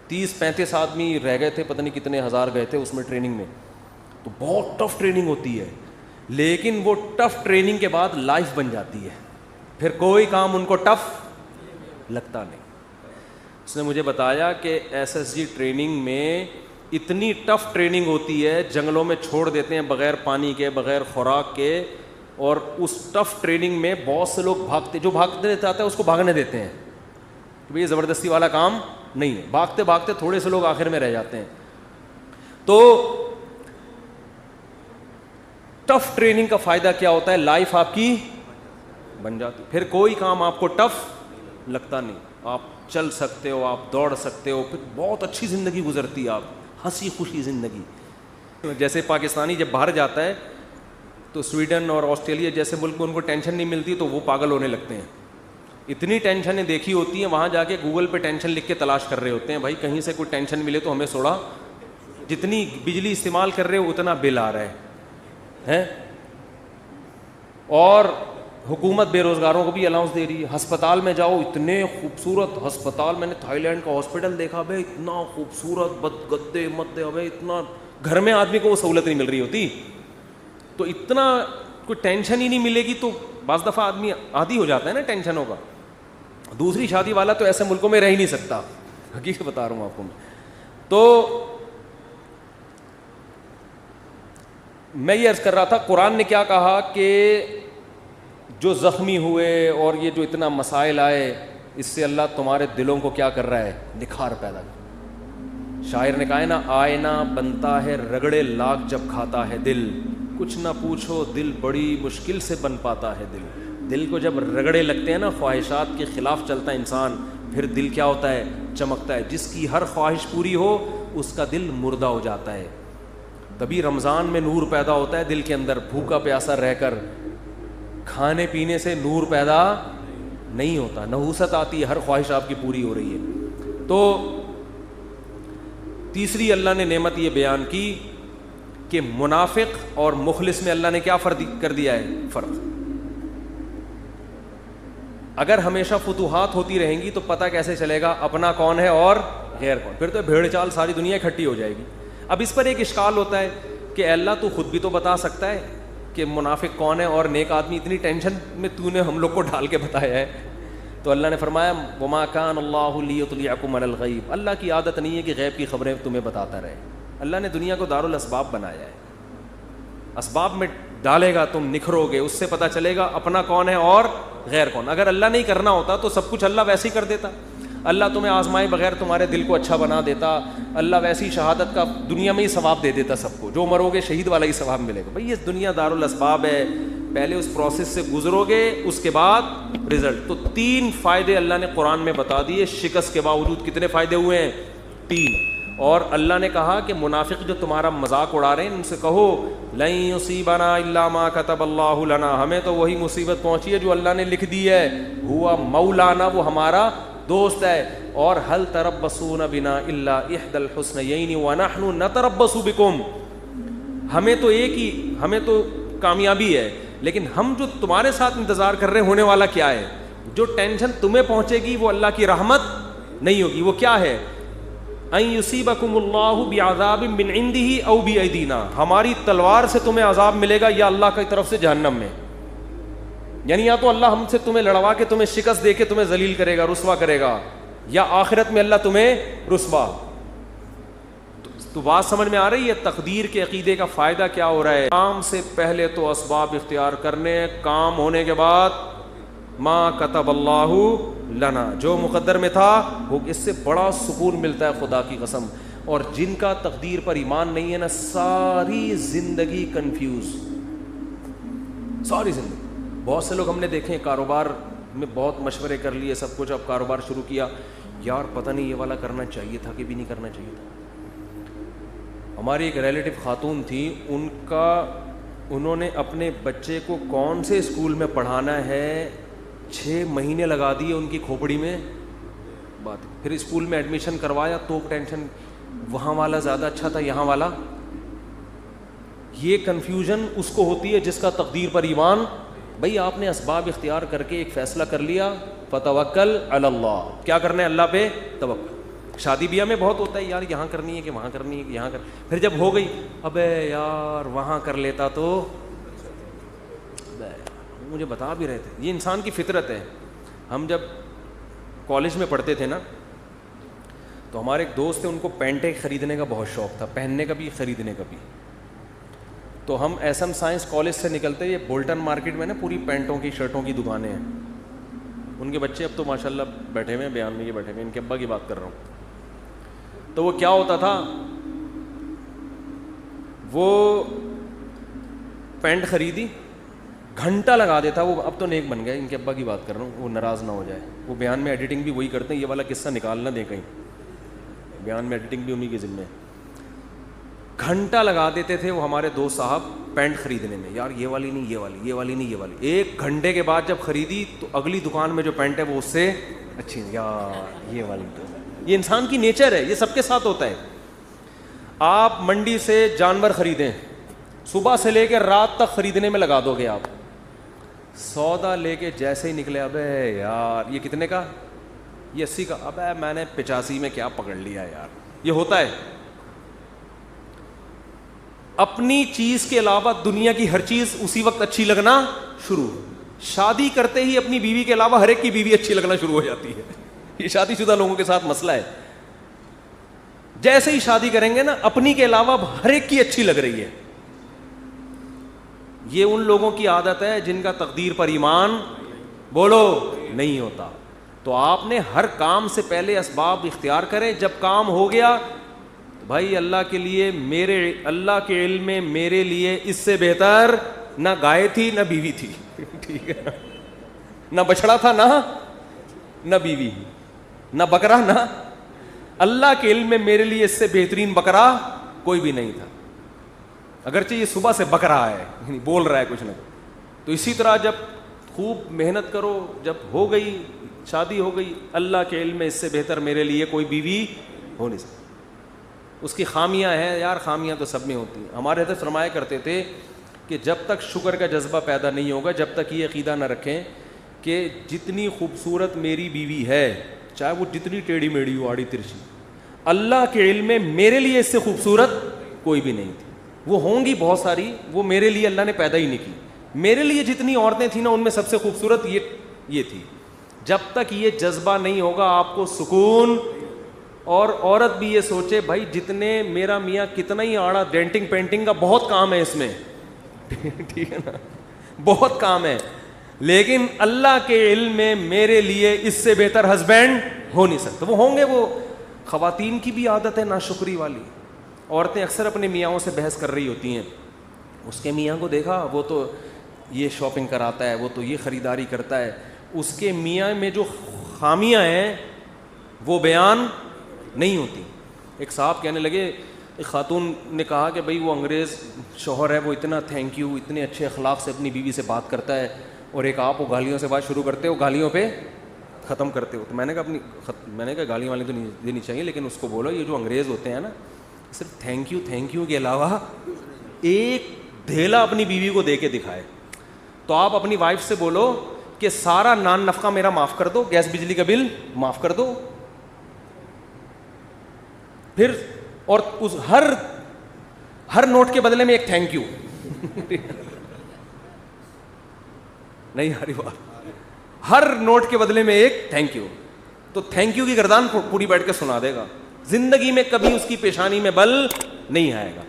30-35 آدمی رہ گئے تھے, پتہ نہیں کتنے ہزار گئے تھے اس میں ٹریننگ میں. تو بہت ٹف ٹریننگ ہوتی ہے, لیکن وہ ٹف ٹریننگ کے بعد لائف بن جاتی ہے, پھر کوئی کام ان کو ٹف لگتا نہیں. اس نے مجھے بتایا کہ ایس ایس جی ٹریننگ میں اتنی ٹف ٹریننگ ہوتی ہے, جنگلوں میں چھوڑ دیتے ہیں بغیر پانی کے, بغیر خوراک کے, اور اس ٹف ٹریننگ میں بہت سے لوگ بھاگتے, جو بھاگتے چاہتے ہیں اس کو بھاگنے دیتے ہیں کہ بھئی یہ زبردستی والا کام نہیں ہے. بھاگتے بھاگتے تھوڑے سے لوگ آخر میں رہ جاتے ہیں. تو ٹف ٹریننگ کا فائدہ کیا ہوتا ہے, لائف آپ کی بن جاتی, پھر کوئی کام آپ کو ٹف لگتا نہیں, آپ چل سکتے ہو, آپ دوڑ سکتے ہو, پھر بہت اچھی زندگی گزرتی ہے, آپ ہنسی خوشی زندگی. جیسے پاکستانی جب باہر جاتا ہے تو سویڈن اور آسٹریلیا جیسے ملک میں ان کو ٹینشن نہیں ملتی تو وہ پاگل ہونے لگتے ہیں. اتنی ٹینشنیں دیکھی ہوتی ہیں, وہاں جا کے گوگل پہ ٹینشن لکھ کے تلاش کر رہے ہوتے ہیں, بھائی کہیں سے کوئی ٹینشن ملے تو ہمیں سوڑا, جتنی بجلی استعمال کر رہے ہو اتنا بل آ رہا ہے. اور حکومت بے روزگاروں کو بھی الاؤنس دے رہی ہے. ہسپتال میں جاؤ, اتنے خوبصورت ہسپتال, میں نے تھائی لینڈ کا ہاسپٹل دیکھا, بھائی اتنا خوبصورت, گدے مدے, بھائی اتنا, گھر میں آدمی کو وہ سہولت نہیں مل رہی ہوتی. تو اتنا کوئی ٹینشن ہی نہیں ملے گی تو بعض دفعہ آدمی عادی ہو جاتا ہے نا ٹینشنوں کا. دوسری شادی والا تو ایسے ملکوں میں رہ ہی نہیں سکتا, حقیقت بتا رہا ہوں آپ کو. تو میں یہ عرض کر رہا تھا, قرآن نے کیا کہا کہ جو زخمی ہوئے اور یہ جو اتنا مسائل آئے, اس سے اللہ تمہارے دلوں کو کیا کر رہا ہے, نکھار پیدا کر. شاعر نے کہا ہے نا, آئینہ بنتا ہے رگڑے لاکھ جب کھاتا ہے دل, کچھ نہ پوچھو دل بڑی مشکل سے بن پاتا ہے دل. دل کو جب رگڑے لگتے ہیں نا, خواہشات کے خلاف چلتا ہے انسان, پھر دل کیا ہوتا ہے, چمکتا ہے. جس کی ہر خواہش پوری ہو اس کا دل مردہ ہو جاتا ہے. تبھی رمضان میں نور پیدا ہوتا ہے دل کے اندر. بھوکا پیاسا رہ کر کھانے پینے سے نور پیدا نہیں ہوتا, نحوست آتی ہے, ہر خواہش آپ کی پوری ہو رہی ہے. تو تیسری اللہ نے نعمت یہ بیان کی کہ منافق اور مخلص میں اللہ نے کیا فرق کر دیا ہے, فرق. اگر ہمیشہ فتوحات ہوتی رہیں گی تو پتہ کیسے چلے گا اپنا کون ہے اور غیر کون, پھر تو بھیڑ چال ساری دنیا اکٹھی ہو جائے گی. اب اس پر ایک اشکال ہوتا ہے کہ اے اللہ تو خود بھی تو بتا سکتا ہے کہ منافق کون ہے اور نیک آدمی, اتنی ٹینشن میں تو نے ہم لوگ کو ڈال کے بتایا ہے. تو اللہ نے فرمایا وما کان اللہ لیطلعکم علی الغیب, اللہ کی عادت نہیں ہے کہ غیب کی خبریں تمہیں بتاتا رہے. اللہ نے دنیا کو دارالاسباب بنایا ہے, اسباب میں ڈالے گا تم نکھرو گے, اس سے پتہ چلے گا اپنا کون ہے اور غیر کون. اگر اللہ نہیں کرنا ہوتا تو سب کچھ اللہ ویسے ہی کر دیتا. اللہ تمہیں آزمائے بغیر تمہارے دل کو اچھا بنا دیتا, اللہ ویسی شہادت کا دنیا میں ہی ثواب دے دیتا سب کو, جو مرو گے شہید والا ہی ثواب ملے گا. بھائی یہ دنیا دار الاسباب ہے, پہلے اس پروسیس سے گزرو گے اس کے بعد رزلٹ. تو 3 فائدے اللہ نے قرآن میں بتا دیے, شکست کے باوجود کتنے فائدے ہوئے ہیں؟ 3. اور اللہ نے کہا کہ منافق جو تمہارا مذاق اڑا رہے ہیں ان سے کہو لن یصیبنا الا ما کتب اللہ لنا, ہمیں تو وہی مصیبت پہنچی ہے جو اللہ نے لکھ دی ہے. ہوا مولانا, وہ ہمارا دوست ہے. اور هل تربصون بنا الا احدى الحسنيين ونحن نتربص بكم, ہمیں تو کامیابی ہے, لیکن ہم جو تمہارے ساتھ انتظار کر رہے ہیں ہونے والا کیا ہے؟ جو ٹینشن تمہیں پہنچے گی وہ اللہ کی رحمت نہیں ہوگی. وہ کیا ہے؟ ان یصیبکم اللہ بعذاب من عنده او بایدینا, ہماری تلوار سے تمہیں عذاب ملے گا یا اللہ کی طرف سے جہنم میں. یعنی یا تو اللہ ہم سے تمہیں لڑوا کے تمہیں شکست دے کے تمہیں ذلیل کرے گا, رسوا کرے گا, یا آخرت میں اللہ تمہیں رسوا. تو بات سمجھ میں آ رہی ہے تقدیر کے عقیدے کا فائدہ کیا ہو رہا ہے؟ کام سے پہلے تو اسباب اختیار کرنے, کام ہونے کے بعد ما کتب اللہ لنا, جو مقدر میں تھا وہ, اس سے بڑا سکون ملتا ہے خدا کی قسم. اور جن کا تقدیر پر ایمان نہیں ہے نا, ساری زندگی کنفیوز, ساری زندگی. بہت سے لوگ ہم نے دیکھے کاروبار میں بہت مشورے کر لیے سب کچھ, اب کاروبار شروع کیا, یار پتہ نہیں یہ والا کرنا چاہیے تھا کہ بھی نہیں کرنا چاہیے تھا. ہماری ایک ریلیٹو خاتون تھی, انہوں نے اپنے بچے کو کون سے اسکول میں پڑھانا ہے 6 مہینے لگا دیے ان کی کھوپڑی میں بات. پھر اسکول میں ایڈمیشن کروایا تو ٹینشن, وہاں والا زیادہ اچھا تھا یہاں والا. یہ کنفیوژن اس کو ہوتی ہے جس کا تقدیر پر ایمان. بھائی آپ نے اسباب اختیار کر کے ایک فیصلہ کر لیا, فتوکل علی اللہ, کیا کرنا ہے اللہ پہ توکل. شادی بیاہ میں بہت ہوتا ہے یار, یہاں کرنی ہے کہ وہاں کرنی ہے کہ یہاں پھر جب ہو گئی ابے یار وہاں کر لیتا تو, مجھے بتا بھی رہے تھے. یہ انسان کی فطرت ہے. ہم جب کالج میں پڑھتے تھے نا تو ہمارے ایک دوست تھے, ان کو پینٹیں خریدنے کا بہت شوق تھا, پہننے کا بھی خریدنے کا بھی. تو ہم ایس ایم سائنس کالج سے نکلتے, یہ بولٹن مارکیٹ میں نا پوری پینٹوں کی شرٹوں کی دکانیں ہیں. ان کے بچے اب تو ماشاء اللہ بیٹھے ہوئے ہیں, بیان میں یہ بیٹھے ہوئے, ان کے ابا کی بات کر رہا ہوں. تو وہ کیا ہوتا تھا, وہ پینٹ خریدی, گھنٹہ لگا دیتا وہ. اب تو نیک بن گئے, ان کے ابا کی بات کر رہا ہوں, وہ ناراض نہ ہو جائے. وہ بیان میں ایڈیٹنگ بھی وہی کرتے ہیں, یہ والا قصہ نکال نہ دیں کہیں, بیان میں ایڈیٹنگ بھی انہیں کے ذمہ. گھنٹہ لگا دیتے تھے وہ ہمارے دوست صاحب پینٹ خریدنے میں, یار یہ والی نہیں, یہ والی, یہ والی نہیں, یہ والی. 1 گھنٹے کے بعد جب خریدی تو اگلی دکان میں جو پینٹ ہے وہ اس سے اچھی, یار یہ والی. تو یہ انسان کی نیچر ہے, یہ سب کے ساتھ ہوتا ہے. آپ منڈی سے جانور خریدیں, صبح سے لے کے رات تک خریدنے میں لگا دو گے آپ, سودا لے کے جیسے ہی نکلے, ابے یار یہ کتنے کا, یہ 80 کا, ابے میں نے 85 میں کیا پکڑ لیا یار. یہ ہوتا ہے. اپنی چیز کے علاوہ دنیا کی ہر چیز اسی وقت اچھی لگنا شروع. شادی کرتے ہی اپنی بیوی کے علاوہ ہر ایک کی بیوی اچھی لگنا شروع ہو جاتی ہے. یہ شادی شدہ لوگوں کے ساتھ مسئلہ ہے. جیسے ہی شادی کریں گے نا, اپنی کے علاوہ ہر ایک کی اچھی لگ رہی ہے. یہ ان لوگوں کی عادت ہے جن کا تقدیر پر ایمان بولو نہیں ہوتا. تو آپ نے ہر کام سے پہلے اسباب اختیار کریں. جب کام ہو گیا بھائی اللہ کے لیے, اللہ کے علم میں میرے لیے اس سے بہتر نہ گائے تھی نہ بیوی تھی, ٹھیک ہے, نہ بچڑا تھا نہ بیوی, نہ بکرا, نہ, اللہ کے علم میں میرے لیے اس سے بہترین بکرا کوئی بھی نہیں تھا. اگرچہ یہ صبح سے بک رہا ہے, یعنی بول رہا ہے کچھ نہ. تو اسی طرح جب خوب محنت کرو, جب ہو گئی شادی ہو گئی, اللہ کے علم میں اس سے بہتر میرے لیے کوئی بیوی ہو نہیں سکتی. اس کی خامیاں ہیں یار, خامیاں تو سب میں ہوتی ہیں. ہمارے حضرت فرمایا کرتے تھے کہ جب تک شکر کا جذبہ پیدا نہیں ہوگا, جب تک یہ عقیدہ نہ رکھیں کہ جتنی خوبصورت میری بیوی ہے, چاہے وہ جتنی ٹیڑھی میڑھی ہو, آڑی ترچھی, اللہ کے علم میں میرے لیے اس سے خوبصورت کوئی بھی نہیں تھی. وہ ہوں گی بہت ساری, وہ میرے لیے اللہ نے پیدا ہی نہیں کی. میرے لیے جتنی عورتیں تھیں نا, ان میں سب سے خوبصورت یہ تھی. جب تک یہ جذبہ نہیں ہوگا آپ کو سکون. اور عورت بھی یہ سوچے بھائی جتنے میرا میاں کتنا ہی آڑا, ڈینٹنگ پینٹنگ کا بہت کام ہے اس میں, ٹھیک ہے نا, بہت کام ہے. لیکن اللہ کے علم میں میرے لیے اس سے بہتر ہسبینڈ ہو نہیں سکتا. وہ ہوں گے. وہ خواتین کی بھی عادت ہے ناشکری والی. عورتیں اکثر اپنے میاں سے بحث کر رہی ہوتی ہیں, اس کے میاں کو دیکھا, وہ تو یہ شاپنگ کراتا ہے, وہ تو یہ خریداری کرتا ہے. اس کے میاں میں جو خامیاں ہیں وہ بیان نہیں ہوتی. ایک صاحب کہنے لگے, ایک خاتون نے کہا کہ بھئی وہ انگریز شوہر ہے, وہ اتنا تھینک یو, اتنے اچھے اخلاق سے اپنی بیوی سے بات کرتا ہے, اور ایک آپ وہ گالیوں سے بات شروع کرتے ہو, گالیوں پہ ختم کرتے ہو. تو میں نے کہا گالیاں والی تو نہیں دینی چاہیے, لیکن اس کو بولو یہ جو انگریز ہوتے ہیں نا, صرف تھینک یو کے علاوہ ایک دھیلا اپنی بیوی کو دے کے دکھائے. تو آپ اپنی وائف سے بولو کہ سارا نان نفقہ میرا معاف کر دو, گیس بجلی کا بل معاف کر دو. پھر اور اس ہر نوٹ کے بدلے میں ایک تھینک یو. نہیں آ رہی بات, ہر نوٹ کے بدلے میں ایک تھینک یو. تو تھینک یو کی گردان پوری بیٹھ کے سنا دے گا. زندگی میں کبھی اس کی پیشانی میں بل نہیں آئے گا.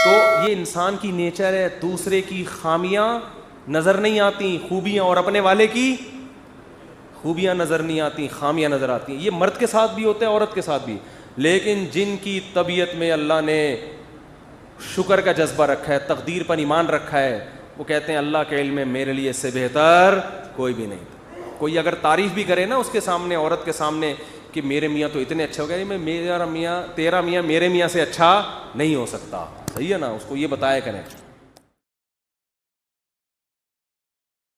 تو یہ انسان کی نیچر ہے, دوسرے کی خامیاں نظر نہیں آتی, خوبیاں, اور اپنے والے کی خوبیاں نظر نہیں آتی, خامیاں نظر آتی ہیں. یہ مرد کے ساتھ بھی ہوتا ہے, عورت کے ساتھ بھی. لیکن جن کی طبیعت میں اللہ نے شکر کا جذبہ رکھا ہے, تقدیر پر ایمان رکھا ہے, وہ کہتے ہیں اللہ کے علم میں میرے لیے اس سے بہتر کوئی بھی نہیں. کوئی اگر تعریف بھی کرے نا اس کے سامنے, عورت کے سامنے, کہ میرے میاں تو اتنے اچھے ہو گئے, تیرا میاں میرے میاں سے اچھا نہیں ہو سکتا, صحیح ہے نا, اس کو یہ بتایا کریں.